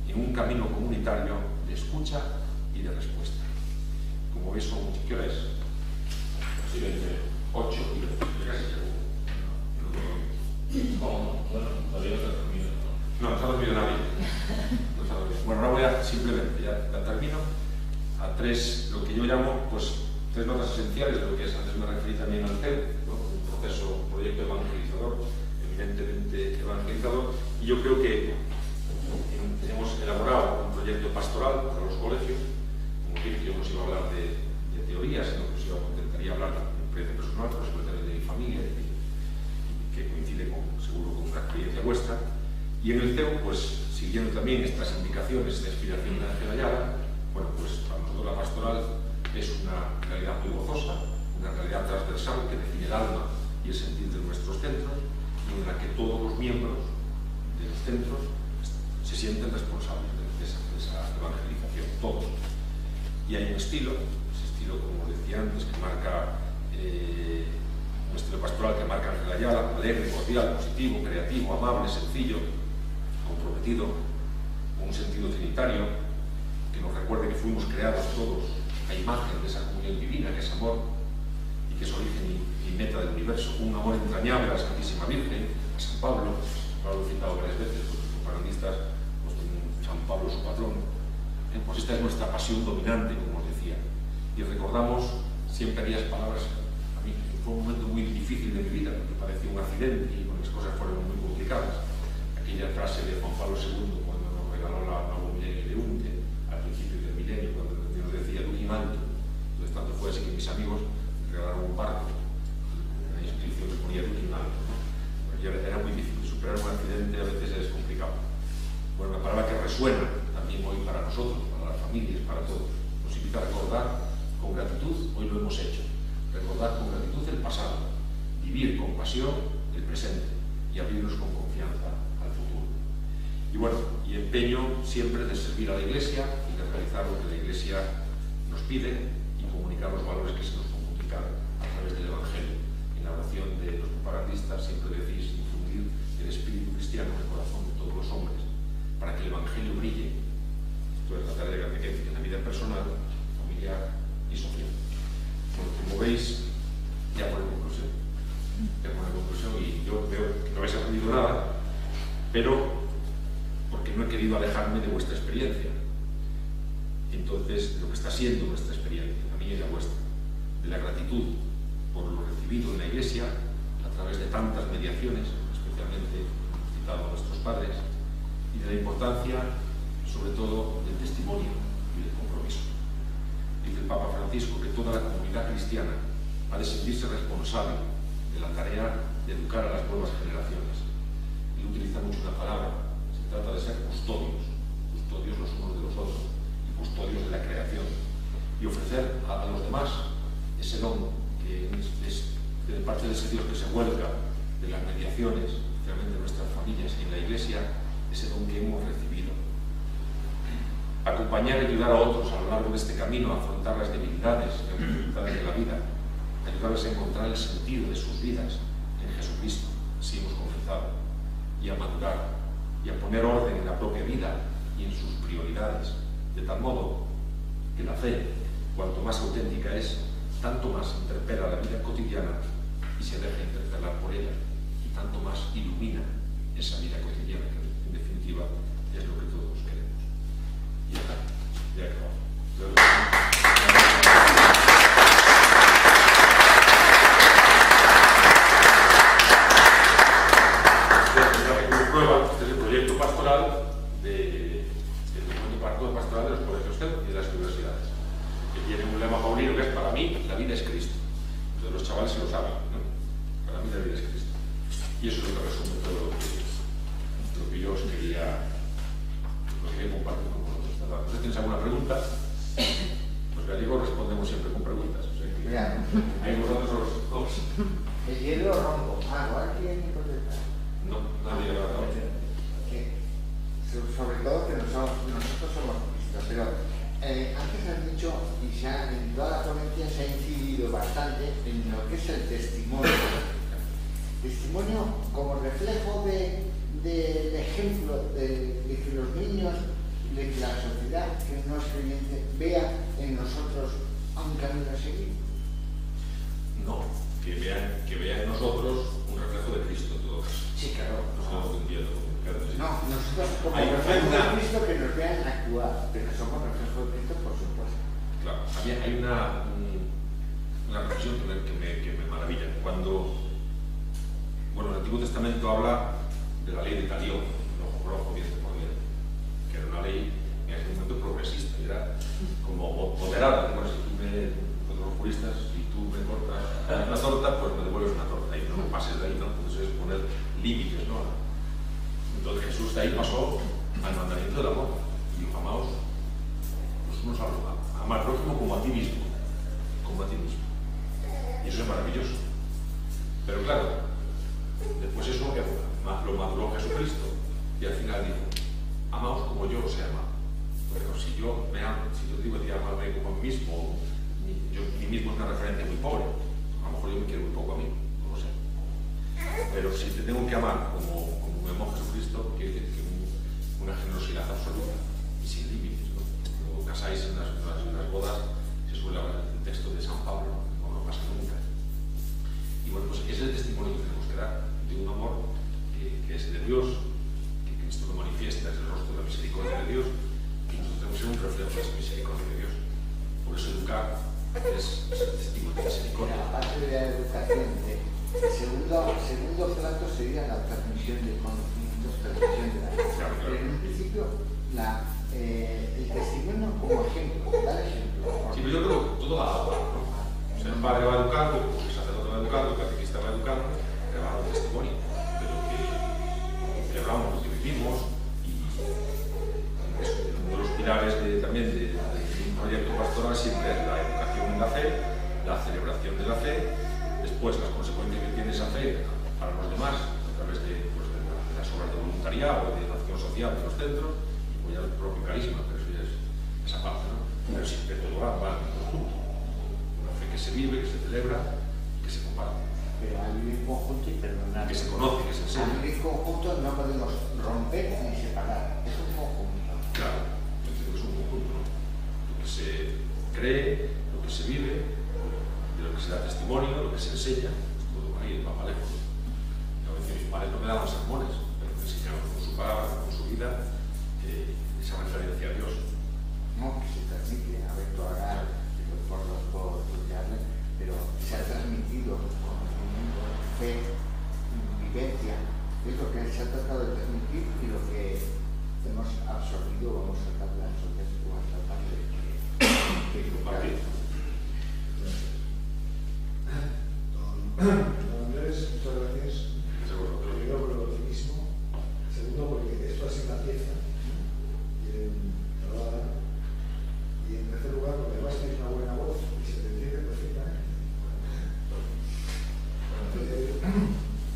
en un camino comunitario de escucha y de respuesta. Como veis, ¿qué hora es? 8 y 20. ¿Cómo? Bueno, todavía no se ha dormido. No se ha dormido nadie. No se ha dormido. Bueno, ahora voy a simplemente, ya termino, a lo que yo llamo, pues, 3 notas esenciales de lo que es. Antes me referí también al CEU, ¿no? Un proyecto evangelizador, eminentemente evangelizador, y yo creo que hemos elaborado un proyecto pastoral para los colegios. Como dije, yo no os iba a hablar de teoría, sino que os intentaría hablar de experiencia personal, pero sobre todo de mi familia, que coincide seguro con una experiencia vuestra. Y en el CEU, pues, siguiendo también estas indicaciones de inspiración de Ángel Ayala, bueno, pues para nosotros la pastoral es una realidad muy gozosa, una realidad transversal que define el alma y el sentir de nuestros centros, y en la que todos los miembros de los centros se sienten responsables de esa evangelización, todos. Y hay un estilo, ese estilo, como decía antes, que marca un estilo pastoral que marca Ángel Ayala: alegre, cordial, positivo, creativo, amable, sencillo, comprometido, con un sentido trinitario, que nos recuerde que fuimos creados todos a imagen de esa comunión divina, que es amor, y que es origen y meta del universo, un amor entrañable a la Santísima Virgen, a San Pablo. Lo he citado varias veces, los propagandistas pues tienen San Pablo su patrón. Pues esta es nuestra pasión dominante, como os decía, y recordamos siempre aquellas palabras. A mí fue un momento muy difícil de mi vida, porque parecía un accidente y las cosas fueron muy complicadas. Aquella frase de Juan Pablo II cuando nos regaló la nuevo milenio de UNTE, al principio del milenio, cuando nos decía Duquim Alto. Entonces, tanto fue así que mis amigos me regalaron un barco, una inscripción que ponía Duquim Alto, ¿no? Era muy difícil, superar un accidente a veces es complicado. Bueno, una palabra que resuena también hoy para nosotros, para las familias, para todos. Nos invita a recordar con gratitud, hoy lo hemos hecho, recordar con gratitud el pasado, vivir con pasión el presente y abrirnos con confianza al futuro. Y bueno, y empeño siempre de servir a la Iglesia y de realizar lo que la Iglesia nos pide y comunicar los valores que se nos comunican a través del Evangelio. En la oración de los propagandistas siempre decís infundir el espíritu cristiano en el corazón de todos los hombres para que el Evangelio brille. Esto es la tarea de catequesis en la vida personal, familiar y social. Bueno, como veis, ya por conclusión, y yo veo que no habéis aprendido nada, pero porque no he querido alejarme de vuestra experiencia. entonces, de lo que está siendo nuestra experiencia, la mía y la vuestra, de la gratitud por lo recibido en la Iglesia a través de tantas mediaciones, especialmente citado a nuestros padres, y de la importancia, sobre todo, del testimonio y del compromiso. Dice el Papa Francisco que toda la comunidad cristiana ha de sentirse responsable de la tarea de educar a las nuevas generaciones. Él utiliza mucho una palabra, se trata de ser custodios los unos de los otros y custodios de la creación, y ofrecer a los demás ese don que es de parte de ese Dios que se vuelca de las mediaciones, especialmente en nuestras familias y en la Iglesia, ese don que hemos recibido. Acompañar y ayudar a otros a lo largo de este camino a afrontar las debilidades y las dificultades de la vida, ayudarles a encontrar el sentido de sus vidas en Jesucristo, si hemos comenzado, y a madurar, y a poner orden en la propia vida y en sus prioridades, de tal modo que la fe, cuanto más auténtica es, tanto más interpela la vida cotidiana y se deja interpelar por ella, y tanto más ilumina esa vida cotidiana, que en definitiva es lo que todos queremos. Y ya está, ya he acabado. Este es el proyecto pastoral del documento pastoral de los colegios y de las universidades, que tiene un lema paulino que es: para mí la vida es Cristo. Entonces los chavales se lo saben, ¿no? Para mí la vida es Cristo. Y eso es lo que resume todo lo que yo os quería compartir con vosotros. Si tenéis alguna pregunta, los gallegos respondemos siempre con preguntas. O sea, ahí vosotros os... El hielo rompo. ¿Igual quieren contestar? No, nadie lo ha dado. Sobre todo que nosotros somos cristianos, pero antes has dicho, y en toda la ponencia se ha incidido bastante en lo que es el testimonio. Testimonio como reflejo del ejemplo de que los niños, de que la sociedad que no es creyente vea en nosotros a un camino a seguir. No, que vea en nosotros un reflejo de Cristo en todo caso. Sí, claro. No estamos entendiendo. No, nosotros como reflejo de Cristo que nos vean actuar, pero somos reflejo de Cristo, por supuesto. Claro, hay una reflexión que me maravilla. Cuando, el Antiguo Testamento habla de la ley de Talión, ojo por ojo, diente por diente, que era una ley en ese momento progresista, y era como moderada. Bueno, si tú nosotros los juristas, si tú me cortas una torta, pues me devuelves una torta, y no pases de ahí, ¿no? Entonces es poner límites, ¿no? Entonces Jesús de ahí pasó al mandamiento del amor, y dijo: amaos los unos a los otros, amar al prójimo como a ti mismo, y eso es maravilloso. Pero claro, después eso lo maduró Jesucristo, y al final dijo: amaos como yo os he amado. Pero si yo te digo que amarme como a mí mismo, mí mismo es una referencia muy pobre, a lo mejor yo me quiero muy poco a mí, no lo sé. Pero si te tengo que amar como me amó Jesucristo, quiere decir que una generosidad absoluta y sin límites, ¿no? Cuando casáis en las bodas, se suele hablar del texto de San Pablo, ¿no? No pasa nunca. Y bueno, pues ese es el testimonio que tenemos que dar de un amor que es de Dios, que Cristo lo manifiesta, es el rostro de la misericordia de Dios, y nosotros tenemos que ser un reflejo de esa misericordia de Dios. Por eso educar es ser testigo de misericordia. Aparte de la educación, el segundo plato sería la transmisión de conocimientos, transmisión de la vida. Claro. Pero en un principio, el testimonio como ejemplo, dar ejemplo. Sí, pero yo creo que todo va a agua, ¿no? O sea, el padre va educando, el sacerdote va educando, el catequista va educando, pero va a dar un testimonio de lo que celebramos, lo que vivimos, y eso, uno de los pilares también de un proyecto pastoral siempre es la educación en la fe, la celebración de la fe, después las consecuencias que tiene esa fe para los demás a través de las obras de voluntariado, de la acción social de los centros, y ya el propio carisma, pero eso ya es esa parte, ¿no? Pero siempre todo va en conjunto. Una fe que se vive, que se celebra y que se comparte. Pero al vivir en conjunto y perdonar. Que se conoce, que se enseña. Al vivir en conjunto no podemos romper ni separar, es un conjunto. Claro, yo entiendo que es un conjunto, ¿no? Lo que se cree, lo que se vive, de lo que se da testimonio, lo que se enseña, todo ahí el Papa lejos. A veces mis padres no me daban sermones, pero me enseñaban con su palabra, con su vida, esa referencia a Dios. No, que se transmite, a ver, tú ahora por tutearle, pero se ha transmitido conocimiento, fe, vivencia, es lo que se ha tratado de transmitir y lo que hemos absorbido, vamos a tratar de absorber, vamos a tratar de compartir. Don Andrés, muchas gracias. Primero por el optimismo, segundo porque esto ha sido una pieza bien grabada, y en tercer lugar porque además tienes una buena voz y se te entiende perfectamente.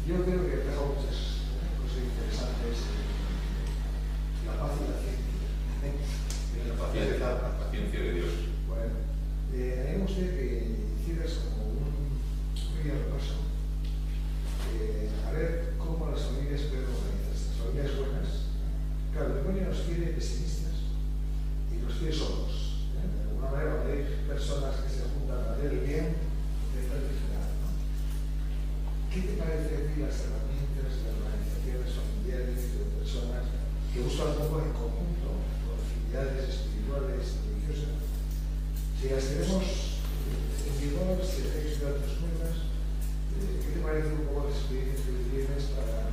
Yo creo que he dejado muchas cosas interesantes, la paz y la ciencia. La paciencia de Dios. Bueno, a mí me gustaría que hicieras como un repaso a ver cómo las familias pueden organizarse. Las familias buenas, claro, el demonio nos quiere pesimistas y nos quiere solos. De alguna manera, cuando hay personas que se juntan a hacer el bien, de estar vigilando, ¿no? ¿Qué te parece a ti las herramientas de organizaciones familiares, de personas que buscan un poco en conjunto con actividades espirituales y religiosas? Si las tenemos en vigor, si hay ciudades nuevas, ¿qué te parece un poco las experiencias que tienes para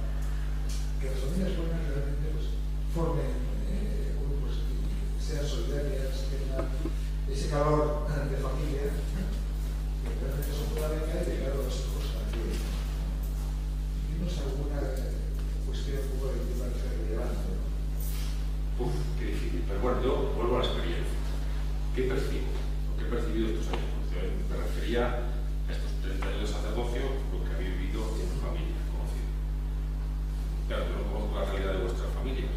que las familias buenas realmente pues, formen grupos que sean solidarias, tengan ese calor de familia, que realmente son fundamentales y claro, los hijos también? ¿Tienes alguna cuestión un poco que te parece relevante? ¿No? Qué difícil. Pero bueno, yo vuelvo a la experiencia. ¿Qué percibo? Lo que he percibido estos años. Me refería a estos 30 años de sacerdocio, lo que había vivido en mi familia conocida. Claro, yo no conozco la realidad de vuestras familias,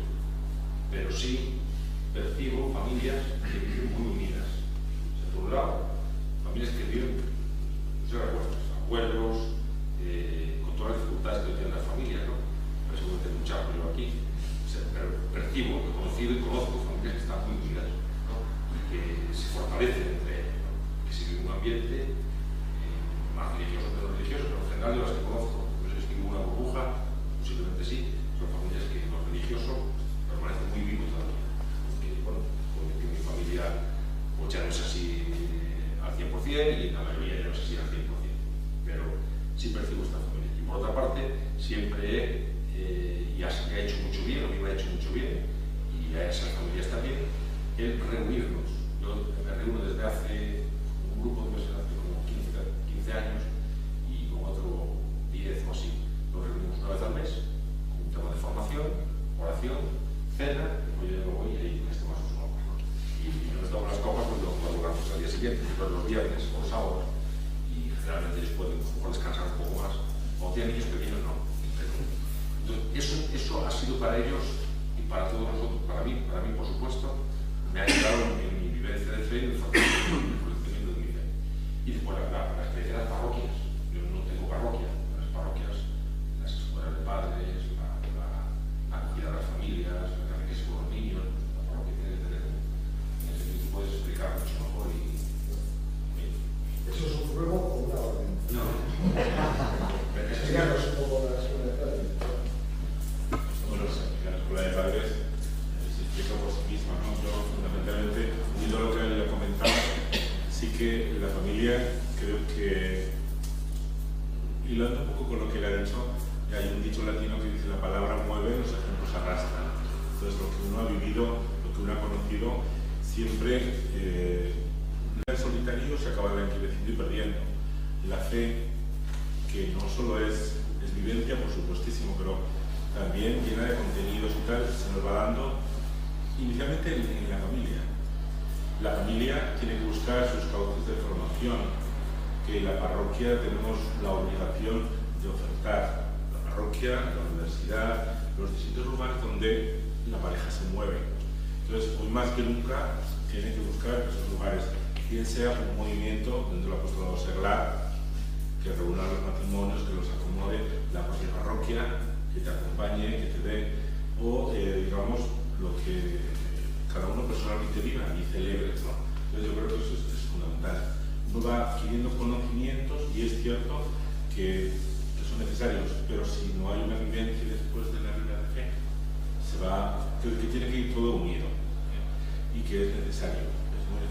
pero sí percibo familias que viven muy unidas. O sea, por un lado, familias que viven, no sé, vuestros abuelos, con todas las dificultades que tienen las familias, ¿no? Por eso voy a tener mucha apoyo aquí. O sea, pero percibo, he conocido y conozco familias que están muy unidas, ¿no? Y que se fortalecen entre ellas, ¿no? Que se vive un ambiente más religioso que no religioso, pero en general de las que conozco, no sé si vivo una burbuja, posiblemente sí, son familias que lo religioso permanece muy vivo todavía. Porque, bueno, porque mi familia pues ya no es así al 100% y la mayoría ya no es así al 100%, pero sí percibo esta familia. Y por otra parte, siempre he hecho mucho bien, a mí me ha hecho mucho bien, y a esas familias también, el reunirnos. Yo me reúno desde hace un grupo de meses, hace como 15 años, y con otro 10 o así. Nos reunimos una vez al mes, con un tema de formación, oración, cena, después yo luego voy y ahí les tomas sus copas, ¿no? Y no les tomo las copas cuando madrugamos al día siguiente, pero los viernes o los sábados, y generalmente ellos pueden descansar un poco más, o tienen niños pequeños, no. Entonces, eso ha sido para ellos y para todos nosotros, para mí por supuesto, me ha ayudado en mi vivencia de fe y en el fortalecimiento de mi fe. Y después la experiencia de las parroquias. Yo no tengo parroquia, las parroquias, las escuelas de padres, la acogida de las familias, la catequesis con los niños, la parroquia tiene que tener en ese sentido, tú puedes explicar mucho mejor y ¿Eso es un ruego o una orden? no. Explicaros un poco la escuela de padres. Bueno, la escuela de padres se explica por sí misma, ¿no? Yo, fundamentalmente, unido a lo que le comentaba, sí que la familia, creo que, hilando un poco con lo que le ha dicho, hay un dicho latino que dice: la palabra mueve, los ejemplos arrastran. Entonces, lo que uno ha vivido, lo que uno ha conocido, siempre en solitario se acaba enriqueciendo y perdiendo. La fe, que no solo es vivencia, por supuestísimo, pero también llena de contenidos y tal, se nos va dando inicialmente en la familia. La familia tiene que buscar sus cauces de formación, que la parroquia tenemos la obligación de ofertar. La parroquia, la universidad, los distintos lugares donde la pareja se mueve. Entonces, hoy más que nunca, tiene que buscar esos lugares, bien sea un movimiento dentro del apostolado seglar, que reúna los matrimonios, que los acomode, la propia parroquia, que te acompañe, que te dé, o digamos, lo que cada uno personalmente viva y celebre, ¿no? Entonces yo creo que eso es fundamental. Uno va adquiriendo conocimientos y es cierto que son necesarios, pero si no hay una vivencia después de la vida de fe, se va, creo que tiene que ir todo unido, ¿eh? Y que es necesario, es muy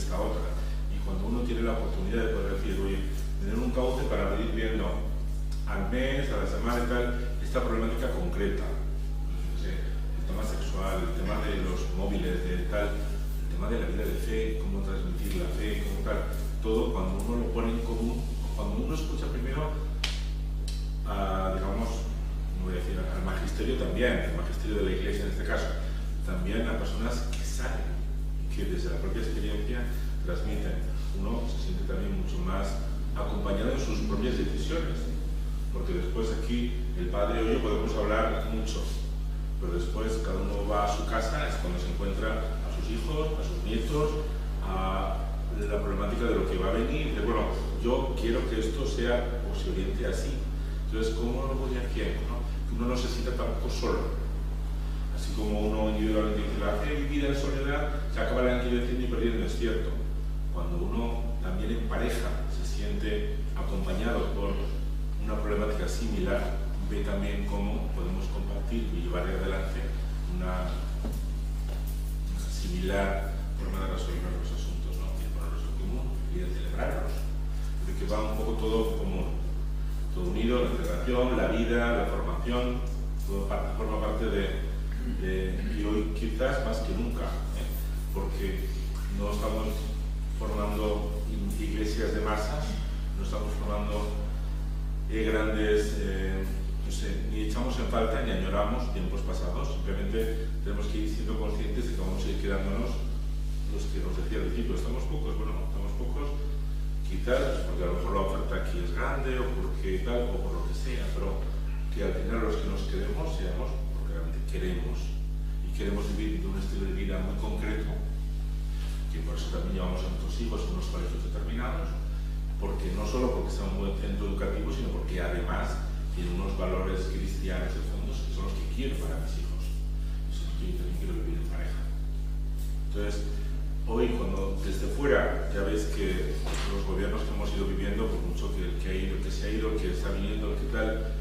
esta otra. Y cuando uno tiene la oportunidad de poder decir, oye, tener un cauce para ir viendo al mes, a la semana y tal, esta problemática concreta, no sé, el tema sexual, el tema de los móviles, de tal, el tema de la vida de fe, cómo transmitir la fe, cómo tal, todo cuando uno lo pone en común, cuando uno escucha primero a, digamos, no voy a decir al magisterio también, el magisterio de la Iglesia en este caso, también a personas que saben, que desde la propia experiencia transmiten, uno se siente también mucho más acompañado en sus propias decisiones. Porque después aquí el padre o yo podemos hablar mucho, pero después cada uno va a su casa, es cuando se encuentra a sus hijos, a sus nietos, a la problemática de lo que va a venir. De, bueno, yo quiero que esto sea o se oriente así. Entonces, ¿cómo lo voy haciendo? ¿No? Uno no se sienta tampoco solo. Así como uno individualmente dice, la fe vivida en soledad se acaba enriqueciendo y perdiendo, es cierto. Cuando uno también en pareja se siente acompañado por una problemática similar, ve también cómo podemos compartir y llevar adelante una similar forma de resolver los asuntos, ¿no? Y de ponerlos en común y de celebrarlos, de que va un poco todo en común, todo unido, la integración, la vida, la formación, todo forma parte y hoy quizás más que nunca, porque no estamos formando iglesias de masas, no estamos formando grandes, no sé, ni echamos en falta ni añoramos tiempos pasados, simplemente tenemos que ir siendo conscientes de que vamos a ir quedándonos los que nos decía al principio, estamos pocos, bueno, estamos pocos, quizás porque a lo mejor la oferta aquí es grande o porque tal, o por lo que sea, pero que al final los que nos quedemos seamos porque realmente queremos y queremos vivir de un estilo de vida muy concreto, que por eso también llevamos a nuestros hijos a unos colegios determinados, porque no solo porque sea un buen centro educativo, sino porque además tiene unos valores cristianos de fondo que son los que quiero para mis hijos. Eso es lo que yo también quiero vivir en pareja. Entonces, hoy cuando desde fuera ya ves que los gobiernos que hemos ido viviendo, por mucho que ha ido, que se ha ido, que está viniendo, que tal,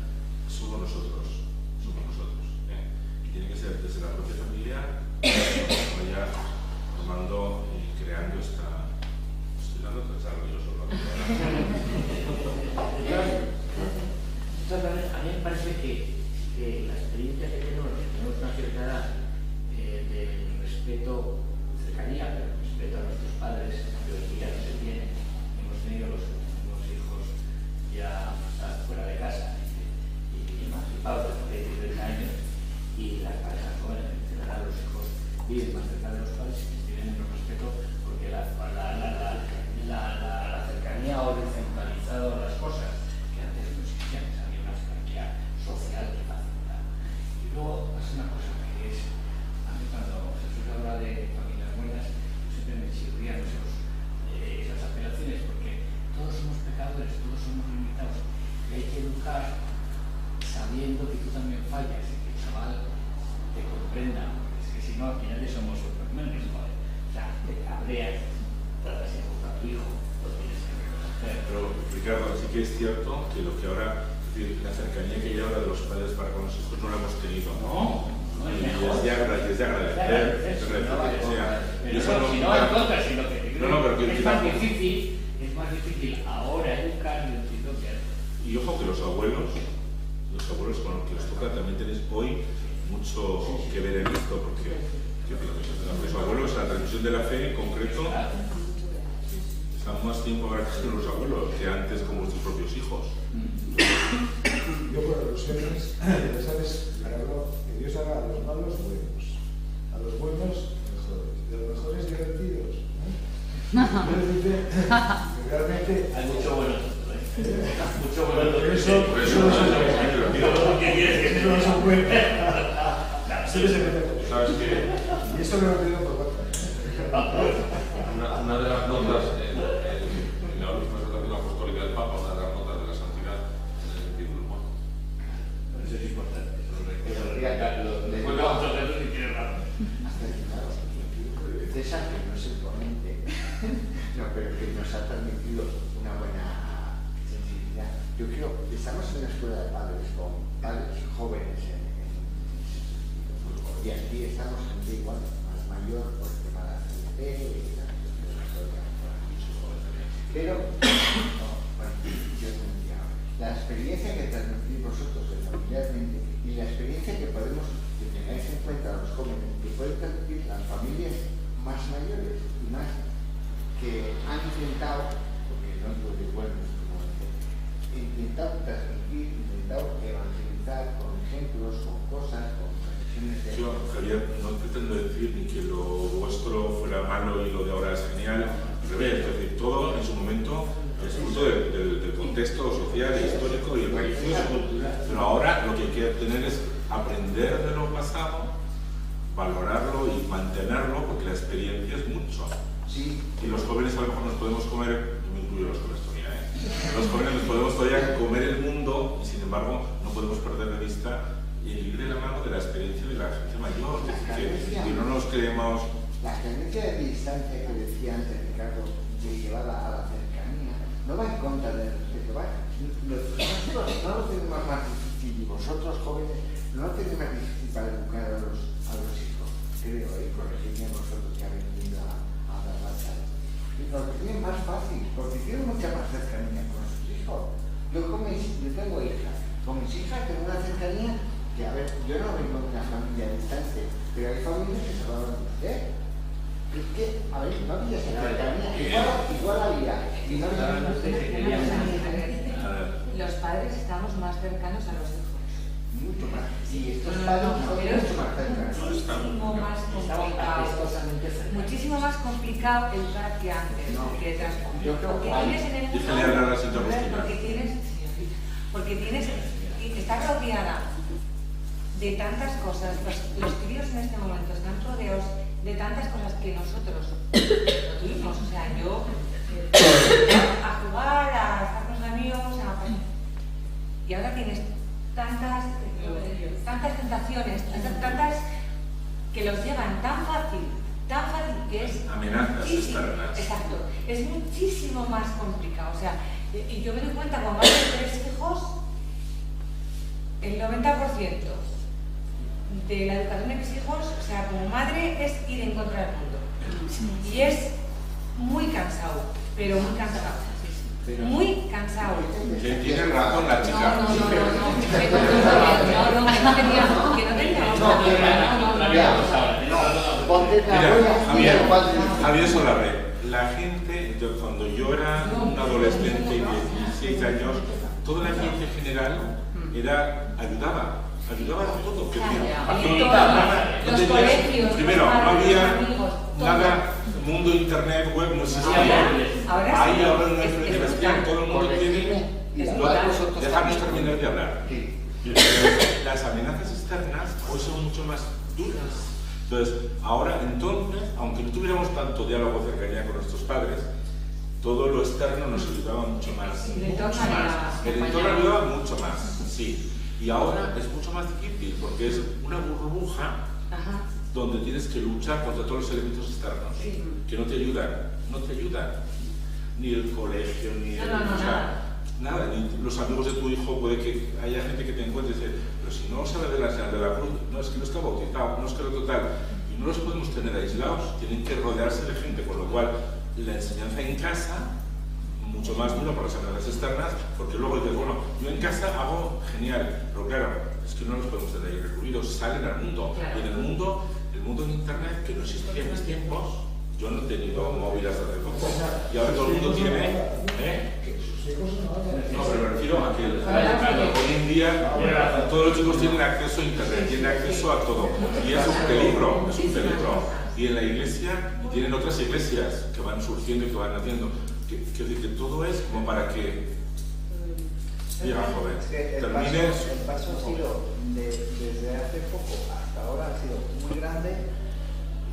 somos nosotros. Y tiene que ser desde la propia familia, vaya formando y creando esta... Estoy dando algo yo solo. A mí me parece que la experiencia que tenemos una cierta edad del respeto, cercanía, pero respeto a nuestros padres, que hoy día no se tiene. Hemos tenido los últimos hijos ya fuera de casa y emancipados desde 30 años, y las parejas jóvenes, en general los hijos viven más cerca de los padres y tienen menos respeto porque la cercanía ha horizontalizado las cosas que antes no existían, había una jerarquía social que facilitaba. Y luego hace una cosa que es, a mí cuando Jesús habla de familias buenas, siempre me chirrían esas apelaciones, porque todos somos pecadores, todos somos limitados, y hay que educar sabiendo que tú también fallas y que el chaval te comprenda, porque es que si no al final somos otros menos, ¿vale? O sea, te cabreas, tratas de educar a tu hijo, lo tienes que reconocer. Pero Ricardo, sí que es cierto que lo que ahora, es decir, la cercanía que hay ahora de los padres para con los hijos no la hemos tenido. No, y es de agradecer. Si no hay cosas, sino que es más difícil ahora educar, yo entiendo que... Y ojo que los abuelos con los que les toca también tenéis hoy mucho que ver en esto, porque los abuelos, la transmisión de la fe en concreto, están más tiempo ahora que los abuelos que antes con vuestros propios hijos. Yo por alusiones, ya sabes, Ricardo, que Dios haga a los malos buenos, a los buenos mejores, y a los mejores divertidos. Realmente hay mucho bueno. Mucho bueno. Por eso no son buenos. ¿Sabes qué? Y eso lo he pedido por WhatsApp. Una de las notas en la última exhortación apostólica del Papa, una de las notas de la santidad, en el capítulo 1. Eso es importante. Después lo vamos a hacer si quieres rápido. César, que no es el ponente, no, pero que nos ha transmitido una buena sensibilidad. Yo creo que estamos en una escuela de padres con padres jóvenes y aquí estamos gente igual, más mayor, por el tema de la CNP y la Pero, la experiencia que transmitís vosotros familiarmente y la experiencia que podemos, que tengáis en cuenta los jóvenes, que pueden transmitir las familias más mayores y más que han intentado, porque no es de buenos, intentado transmitir, intentado evangelizar con ejemplos, con cosas, con reflexiones de... Yo, Javier, no pretendo decir ni que lo vuestro fuera malo y lo de ahora es genial, al revés, es decir, todo en su momento es fruto del contexto social, histórico y religioso, pero ahora lo que hay que tener es aprender de lo pasado, valorarlo y mantenerlo, porque la experiencia es mucho. Sí. Y los jóvenes a lo mejor nos podemos comer, yo me incluyo los jóvenes todavía, los jóvenes nos podemos todavía comer el mundo y sin embargo no podemos perder de vista y ir de la mano de la experiencia de la gente mayor, que no nos creemos... La experiencia de distancia que decía antes Ricardo, de llevada a la cercanía, no va en contra del respeto, va. Nosotros no lo tenemos más difícil y vosotros jóvenes no lo tenéis más difícil para educar a los hijos, creo, corregidme vosotros que habéis venido a dar la charla. Lo tienen más fácil, porque tienen mucha más cercanía con sus hijos. Yo tengo hijas, con mis hijas tengo una cercanía que, a ver, yo no vengo de una familia distante, pero hay familias que se hablan de usted. Es que, a ver, no había esa cercanía, igual había. Y no había los padres estamos más cercanos a los hijos. mucho más. Y estos padres son mucho más cercanos. Muchísimo más complicado. Muchísimo más complicado educar que antes. Yo creo porque que tienes en el mundo, porque tienes, estás rodeada de tantas cosas. Los críos en este momento están rodeados de tantas cosas que nosotros no tuvimos. O sea, yo a jugar, a estar con los amigos, y ahora tienes tantas tentaciones, tantas que los llevan tan fácil que es amenazas externas. Exacto, es muchísimo más complicado. O sea, y yo me doy cuenta, con más de 3 hijos, el 90% de la educación de mis hijos, o sea, como madre, es ir en contra del mundo. Y es muy cansado, pero muy cansado. Muy cansado. Tiene razón la chica. Javier Solarre, la gente, cuando yo era un adolescente de 16 años, toda la gente en general ayudaba a todo. Los colegios. Primero, no había nada, mundo, internet, web, no existía. Ahí ahora una diferencia bestial, todo el mundo tiene. Déjanos terminar de hablar. Las amenazas externas hoy son mucho más duras. Entonces, aunque no tuviéramos tanto diálogo o cercanía con nuestros padres, todo lo externo nos ayudaba mucho más. El entorno ayudaba mucho más, sí. Y ahora es mucho más difícil porque es una burbuja donde tienes que luchar contra todos los elementos externos que no te ayudan. Ni el colegio, ni nada, ni los amigos de tu hijo. Puede que haya gente que te encuentre y dice, pero si no sabe de la señal de la cruz, no, es que no está bautizado, no es que lo total. Y no los podemos tener aislados, tienen que rodearse de gente, con lo cual la enseñanza en casa, mucho más dura por las amenazas externas, porque luego dices, bueno, yo en casa hago genial, pero claro, es que no los podemos tener ahí recluidos, salen al mundo. Y en el mundo en internet, que no existía en mis tiempos, yo no he tenido móviles hace poco, y ahora todo el mundo tiene, No, pero me refiero a que hoy en día todos los chicos tienen acceso a internet, tienen acceso a todo, y es un peligro, Y en la iglesia, tienen otras iglesias que van surgiendo y que van haciendo. Quiero decir que todo es como para que llega joven. Termines. El paso ha sido desde hace poco hasta ahora ha sido muy grande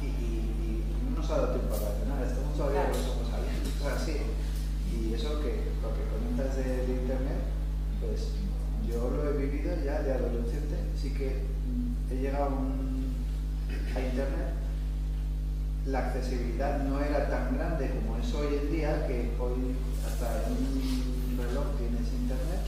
y no nos ha dado tiempo a reaccionar. Estamos todavía con los ojos abiertos. O sea, sí. Y eso lo que comentas de internet, pues yo lo he vivido ya de adolescente. Sí que he llegado a internet. La accesibilidad no era tan grande como es hoy en día, que hoy hasta en un reloj tienes internet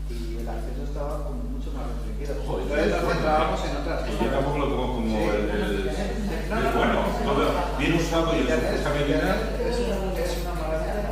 y el acceso estaba como mucho más restringido. Entonces nos centrábamos en otras cosas. Yo tampoco lo pongo como bueno, todo bien usado y el internet es una maravilla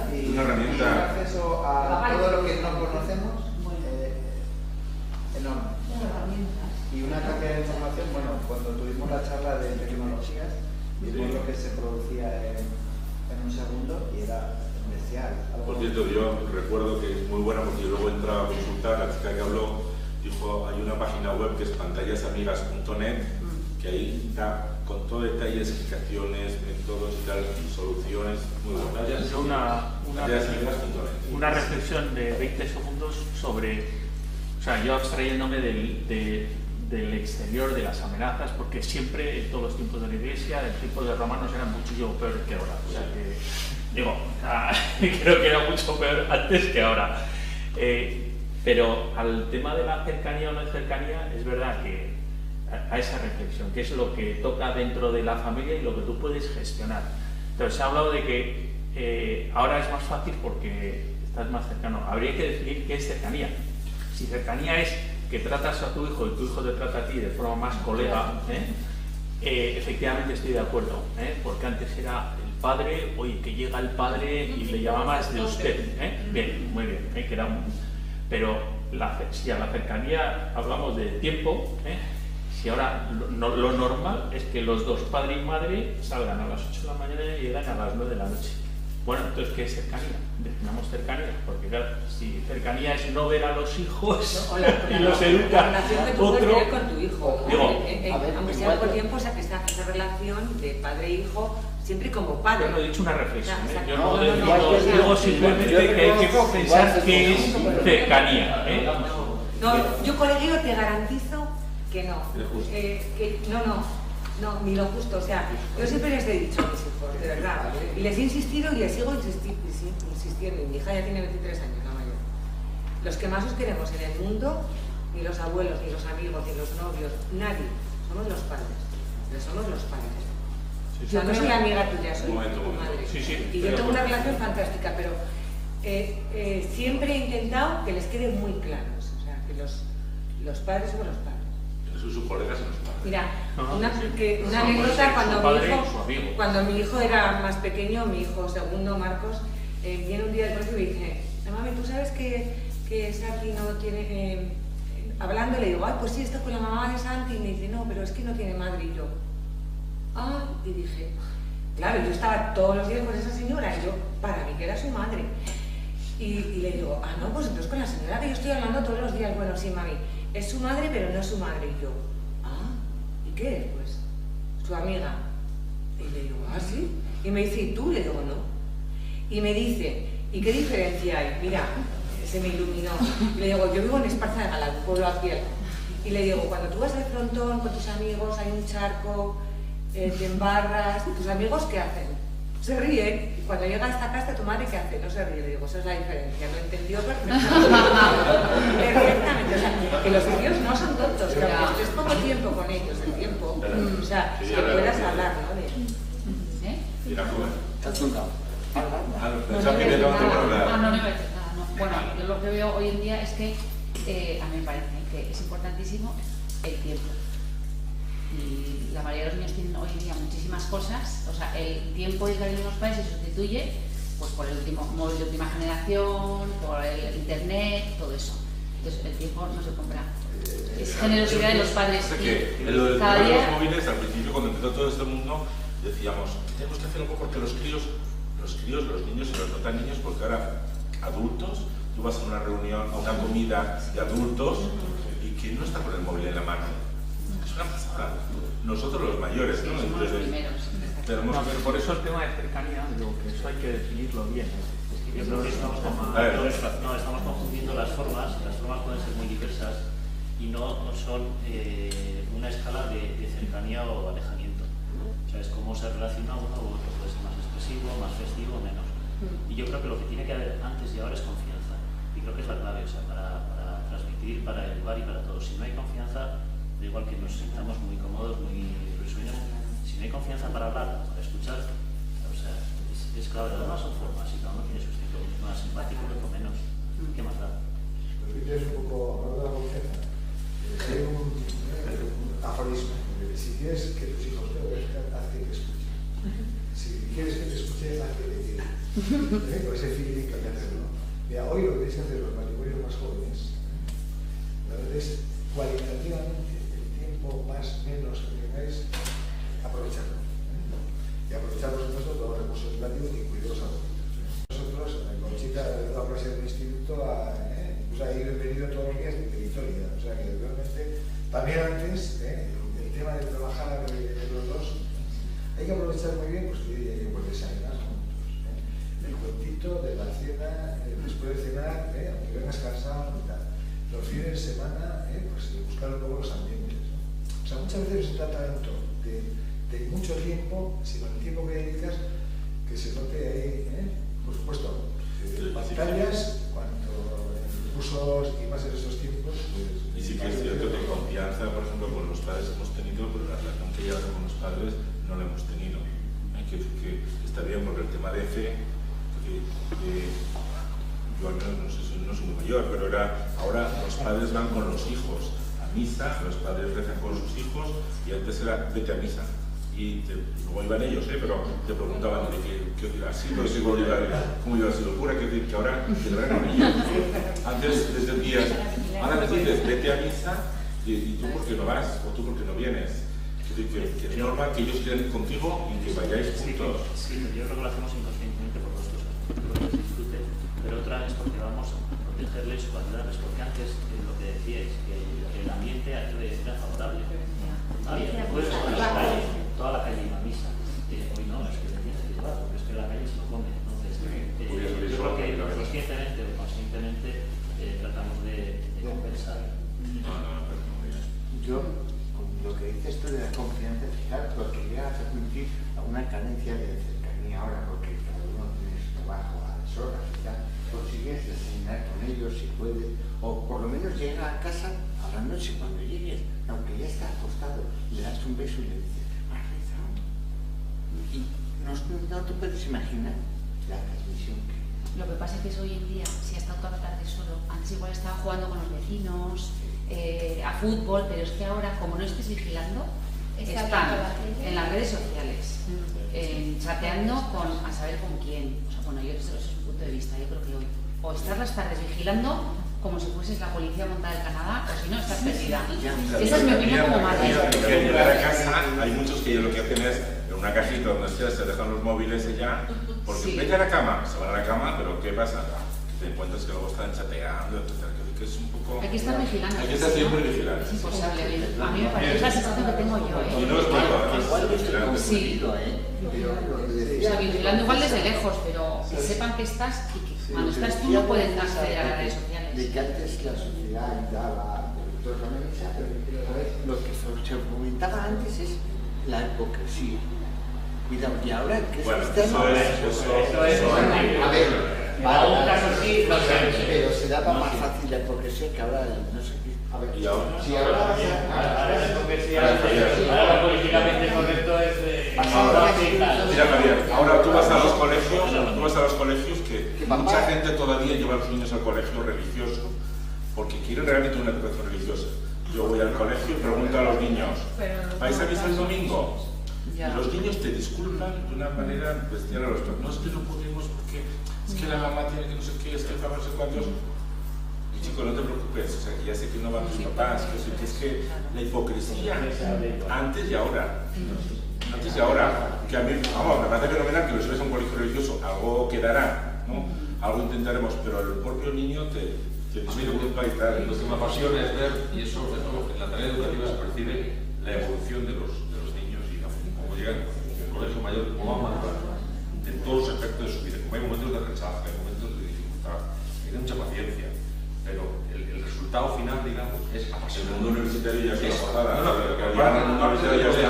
era bestial. Por cierto, yo recuerdo que es muy buena porque yo luego entraba a consultar, la chica que habló dijo, hay una página web que es pantallasamigas.net, que ahí da con todo detalle explicaciones, métodos y tal, y soluciones muy buenas. Una reflexión de 20 segundos sobre, o sea, yo abstrayéndome del exterior, de las amenazas, porque siempre en todos los tiempos de la Iglesia, el tiempo de romanos eran muchísimo peores que ahora. O sea que, digo, creo que era mucho peor antes que ahora. Pero al tema de la cercanía o no cercanía, es verdad que a esa reflexión, que es lo que toca dentro de la familia y lo que tú puedes gestionar. Entonces, se ha hablado de que ahora es más fácil porque estás más cercano. Habría que definir qué es cercanía. Si cercanía es que tratas a tu hijo y tu hijo te trata a ti de forma más colega, efectivamente estoy de acuerdo, porque antes era el padre, oye, que llega el padre y le llama más de usted. Bien, muy bien, que era pero si a la cercanía hablamos de tiempo, si ahora lo normal es que los dos, padre y madre, salgan a las 8 de la mañana y lleguen a las 9 de la noche. Bueno, entonces, ¿qué es cercanía? Definamos cercanía, porque claro, si cercanía es no ver a los hijos y los educa la relación que tú puedes otro... tener con tu hijo. Digo, aunque sea por tiempo, o sea, que esa relación de padre e hijo, siempre como padre. Yo no he dicho una reflexión, O sea, yo no digo simplemente que hay que pensar qué es cercanía. No, yo, colegio, te garantizo que no. No, ni lo justo. O sea, yo siempre les he dicho a mis hijos, de verdad, y les he insistido y les sigo insistiendo, y mi hija ya tiene 23 años, la mayor. Los que más os queremos en el mundo, ni los abuelos, ni los amigos, ni los novios, nadie, somos los padres. Pero somos los padres. O sea, no soy amiga tuya, soy tu madre. Y yo tengo una relación fantástica, pero siempre he intentado que les quede muy claros. O sea, que los padres somos los padres. Sus colegas y los padres. Mira, una anécdota, cuando mi hijo era más pequeño, mi hijo segundo, Marcos, viene un día del colegio y me dice, mami, ¿tú sabes que Santi no tiene... hablando le digo, ay, pues sí, está con la mamá de Santi, y me dice, no, pero es que no tiene madre. Y yo, y dije, claro, yo estaba todos los días con esa señora, y yo, para mí que era su madre. Y le digo, no, pues entonces con la señora que yo estoy hablando todos los días, bueno, sí, mami, es su madre, pero no es su madre. Y yo, ¿y qué es? Pues, su amiga. Y le digo, ¿sí? Y me dice, ¿y tú? Le digo, no. Y me dice, ¿y qué diferencia hay? Mira, se me iluminó. Y le digo, yo vivo en Esparza de Gala, un pueblo aquí. Y le digo, cuando tú vas al frontón con tus amigos, hay un charco, te embarras, ¿tus amigos qué hacen? Se ríen. Y cuando llega a esta casa, ¿tu madre qué hace? No se ríe. Le digo, esa es la diferencia. Lo entendió perfectamente. Perfectamente. O sea, que los niños no son tontos, que aunque estés poco tiempo con ellos, el tiempo, o sea, que puedas hablar, ¿no? Y la joven. Bueno, yo lo que veo hoy en día es que a mí me parece que es importantísimo el tiempo. Y la mayoría de los niños tienen hoy en día muchísimas cosas, o sea, el tiempo y el cariño de los padres se sustituye pues por el último móvil de última generación, por el internet, todo eso. Entonces el tiempo no se compra. Es generosidad de los padres. En lo del tema de los móviles, al principio cuando empezó todo este mundo, decíamos, tenemos que hacer algo porque los niños y los no tan niños, porque ahora adultos, tú vas a una reunión, a una comida de adultos y ¿quién no está con el móvil en la mano? Es una pasada. Nosotros los mayores, ¿no? Somos los primeros. Pero por eso el tema de cercanía, digo que eso hay que definirlo bien. Yo creo que estamos confundiendo las formas pueden ser muy diversas y no son una escala de cercanía o alejamiento. O sea, es cómo se relaciona uno u otro, puede ser más expresivo, más festivo, menos. Y yo creo que lo que tiene que haber antes y ahora es confianza. Y creo que es la clave, o sea, para transmitir, para educar y para todo. Si no hay confianza, da igual que nos sintamos muy cómodos, muy risueños, si no hay confianza para hablar, para escuchar, o sea, es clave. Además son formas y cada uno tiene sus tipos, más simpático, otro menos. ¿Qué más da? Es un poco, hablando de la confianza, hay un aforismo, si quieres que tus hijos te obedezcan, haz que te escuchen. Si quieres que te escuchen, haz que te tiren. Con ese feeling que hay que hacerlo. Mira, hoy lo que tenéis que hacer los matrimonios más jóvenes, la verdad es cualitativamente el tiempo más menos que tengáis, aprovecharlo. Y aprovechar, por supuesto, todos los recursos educativos, incluidos los adultos. y bienvenido todos los días de Vitoria. O sea que realmente, también antes, el tema de trabajar los dos, hay que aprovechar muy bien, pues que desayunar juntos. El cuentito de la cena, después de cenar, aunque vengas cansado y tal. Los fines de semana, pues de buscar un poco los ambientes, ¿no? O sea, muchas veces no se trata tanto de mucho tiempo, sino el tiempo que dedicas, que se note ahí, por supuesto, pantallas, cuanto usos y más en esos tiempos, pues... Y sí que es cierto que confianza, por ejemplo, con los padres hemos tenido, pero la relación que llevamos con los padres no la hemos tenido. Hay que decir que está bien porque el tema de fe, yo al menos no sé, no soy muy mayor, pero ahora los padres van con los hijos a misa, los padres rezan con sus hijos, y antes era vete a misa. Y luego iban ellos, pero te preguntaban de qué hubiera sido, cómo iba a ser locura, que ahora te lo con ellos. Antes les decías, ahora les dices vete a misa, y tú por qué no vas, o tú por qué no vienes. Que es normal que ellos quieran ir contigo y que vayáis juntos. Sí, yo creo que lo hacemos inconscientemente por dos cosas. Porque los disfruten, pero otra es porque vamos a protegerles o ayudarles, porque antes lo que decíais, que el ambiente era favorable. Puedes ir a la calle, toda la calle iba a misa. Hoy no, es que te tienes que llevar, porque es que la calle se lo come. Entonces, yo creo que conscientemente o conscientemente tratamos de compensar. Yo, con lo que dices tú de la confianza, claro, porque llega a transmitir a una carencia de cercanía ahora, porque cada uno tiene su trabajo a las horas y tal, consigues desayunar con ellos si puedes, o por lo menos llega a casa a la noche cuando llegues, aunque ya está acostado, le das un beso y le dices, has rezado. Y no te puedes imaginar la transmisión que... Lo que pasa es que hoy en día, si ha estado toda la tarde solo, antes igual estaba jugando con los vecinos, a fútbol, pero es que ahora, como no estés vigilando, están en las redes sociales, chateando a saber con quién. O sea, bueno, yo eso es un punto de vista. Yo creo que hoy, o estar las tardes vigilando, como si fueses la policía montada del Canadá, o si no, estás perdida. Esa es mi opinión como madre. Que llegar a casa, hay muchos que lo que hacen es, en una cajita donde se dejan los móviles y ya, porque vete a la cama, se van a la cama, pero ¿qué pasa? Te encuentras que luego están chateando, etc. Que es un poco... Hay que estar vigilando. Hay que estar siempre vigilando. Es imposible. A mí me parece, es la sensación que tengo yo. Y no es bueno, además. Sí. O sea, vigilando igual desde lejos, pero que sepan que estás y que cuando estás tú no pueden acceder a las redes sociales. De que antes la sociedad ayudaba, lo que se comentaba antes es la hipocresía. Cuidado, y ahora que bueno, es externo... Eso es a ver, para un caso sí, no sé, pero se daba más fácil la hipocresía que ahora no sé qué. A ver, y ahora, si ahora la hipocresía, ahora políticamente correcto es mira, Javier, ahora tú vas a los colegios, que mucha gente todavía lleva a los niños al colegio religioso porque quieren realmente una educación religiosa. Yo voy al colegio y pregunto a los niños, ¿vais a misa el domingo? Y los niños te disculpan de una manera bestial a los padres. No, es que no podemos porque es que la mamá tiene que no sé qué, es que el papá no sé cuántos. Y chico, no te preocupes, o sea, que ya sé que no van tus papás, que es que la hipocresía antes y ahora. Antes y ahora, que a mí, vamos, me parece fenomenal que lo lleves a un colegio religioso, algo quedará, ¿no? Algo intentaremos, pero el propio niño te disculpa y tal. Lo que me apasiona es ver, y eso sobre todo en la tarea educativa se percibe la evolución de los niños y cómo llegan al colegio mayor, cómo van madurando en todos los aspectos de su vida. Como hay momentos de rechazo, hay momentos de dificultad, hay mucha paciencia, pero el resultado final, digamos, es apasionante. El mundo universitario ya es una pasada. No, pero el mundo universitario ya está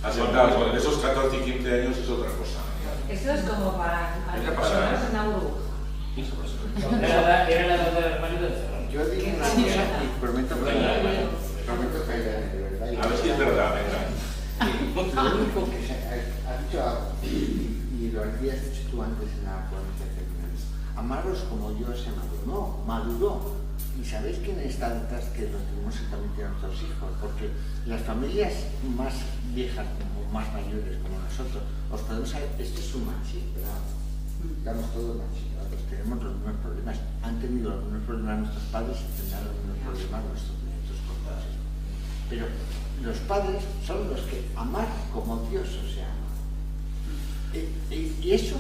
asentado. Esos 14 y 15 años es otra cosa. Esto es como para ponernos en una burbuja. Yo digo una cosa y prometo que de verdad. A ver si es verdad, venga. Lo único que ha dicho, y lo habías dicho tú antes en la ponencia terminal, amaros como yo se maduró. No, maduró. Y sabéis quién está detrás que lo tenemos que transmitir a nuestros hijos, porque las familias más viejas o más mayores como nosotros, os podemos saber, esto es un machismo, estamos todos machillados, tenemos los mismos problemas, han tenido algunos problemas nuestros padres y tendrán los mismos problemas nuestros nietos con todos esto. Pero los padres son los que amar como Dios os ama. Y eso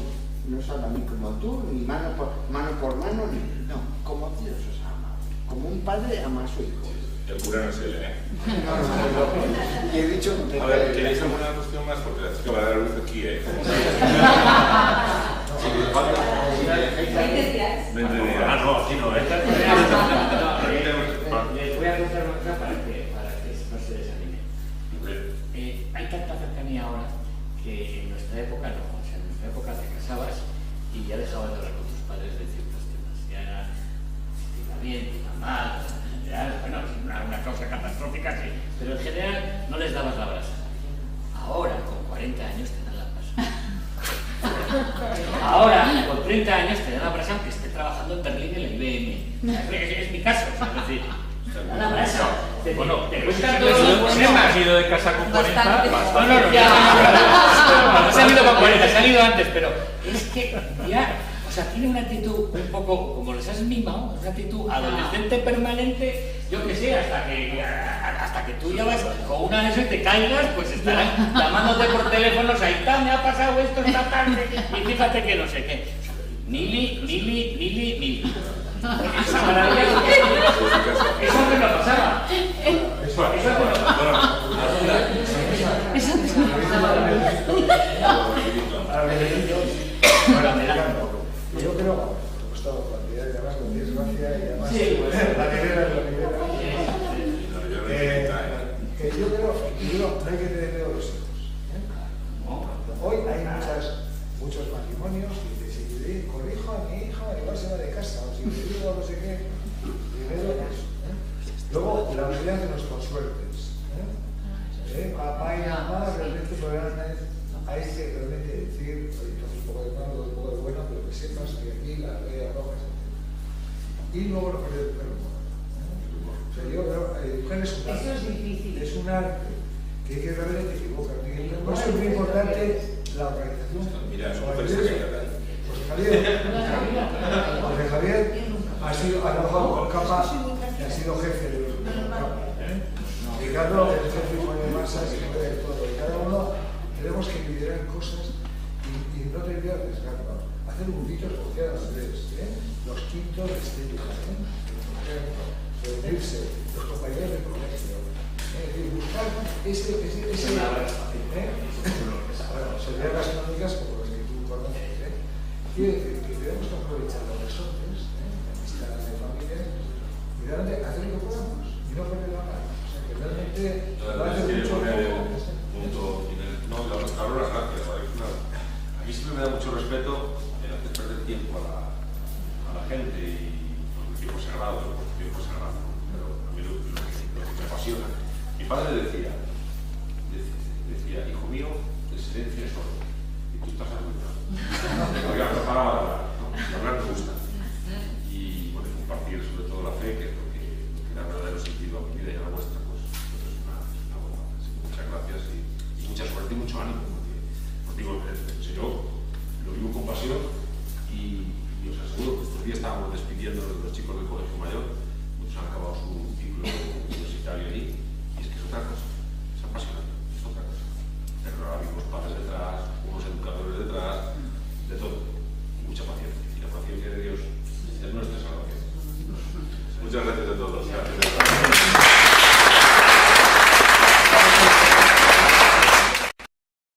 no es a mí como tú, ni mano por mano, ni, no, como Dios os ama. como un padre ama a su hijo. El cura no es él, ¿eh? Y he dicho... A ver, ¿queréis alguna cuestión más? Porque la chica va a dar a luz aquí, ¿eh? Ah, no, aquí no, ¿eh? Les voy a contar una cosa para que no se desanime. Hay tanta cercanía ahora que en nuestra época no. O sea, en nuestra época te casabas y ya dejabas de hablar con tus padres de ciertos temas. Ya era, te iba bien, te iba mal, ya, bueno, una causa catastrófica, sí. Pero en general no les dabas la brasa. Ahora, con 40 años, te dan la brasa. Ahora, con 30 años, te dan la brasa aunque esté trabajando en Berlín en la IBM. Es mi caso, es decir, te dan la brasa. Bueno, te cuentan todos los ¿has problemas. ido de casa con 40? Bastante. No, se ha ido con 40, se ha ido antes, pero es que ya, o sea, tiene una actitud un poco, como les has mimado, una actitud adolescente permanente, yo que sé, hasta que tú ya vas con una de esas y te caigas, pues estarán llamándote por teléfonos, ahí está, me ha pasado esto esta tarde, y fíjate que no sé qué. Mili. Esa maravilla. Eso que nos pasaba. Eso que nos pasaba. Yo creo, me gusta la cantidad y además con desgracia y además la nevera es la nevera. Yo creo que no hay que tener miedo a los hijos. Hoy hay muchos matrimonios y si corrijo a mi hija, igual se va de casa, o si le digo no sé qué, primero eso. Luego, la unidad de los consuertes. Papá y mamá realmente podrán, hay que realmente decir, oye, un poco de malo, un poco de bueno, pero que sepas que aquí la ley roja es. Y luego lo que es el perro. O sea, yo creo que educar es un arte. Eso es difícil. Es un arte que hay que realmente equivocar. Por eso es muy importante la organización. Mira, es un personaje. José Javier ha trabajado con Capa y ha sido jefe de los Capa. Ricardo es jefe de masas y jefe de todo. Y cada uno tenemos que liderar cosas y no te olvides, Ricardo. Hacer grupitos como quieran Andrés, los quintos de estética, reunirse, los compañeros de colegio, buscar ese seguridad gastronómicas como los que tú conoces. Quiere decir que tenemos que aprovechar los resortes, amistades de familia, y realmente hacer lo que podamos y no perder la mano. O sea, que realmente va a hacer mucho punto final. No, Carlos, las gracias. A mí siempre me da mucho respeto el hacer perder tiempo a la gente y el tiempo sagrado, pero a mí lo que me apasiona. Mi padre decía, hijo mío, el silencio es oro, y tú estás arruinado. Hablar me gusta. Y bueno, compartir sobre todo la fe, que es lo que da verdadero sentido a mi vida y a la vuestra, pues es una bomba. Muchas gracias y mucha suerte y mucho ánimo, porque os digo, yo lo vivo con pasión y os aseguro que estos días estábamos despidiendo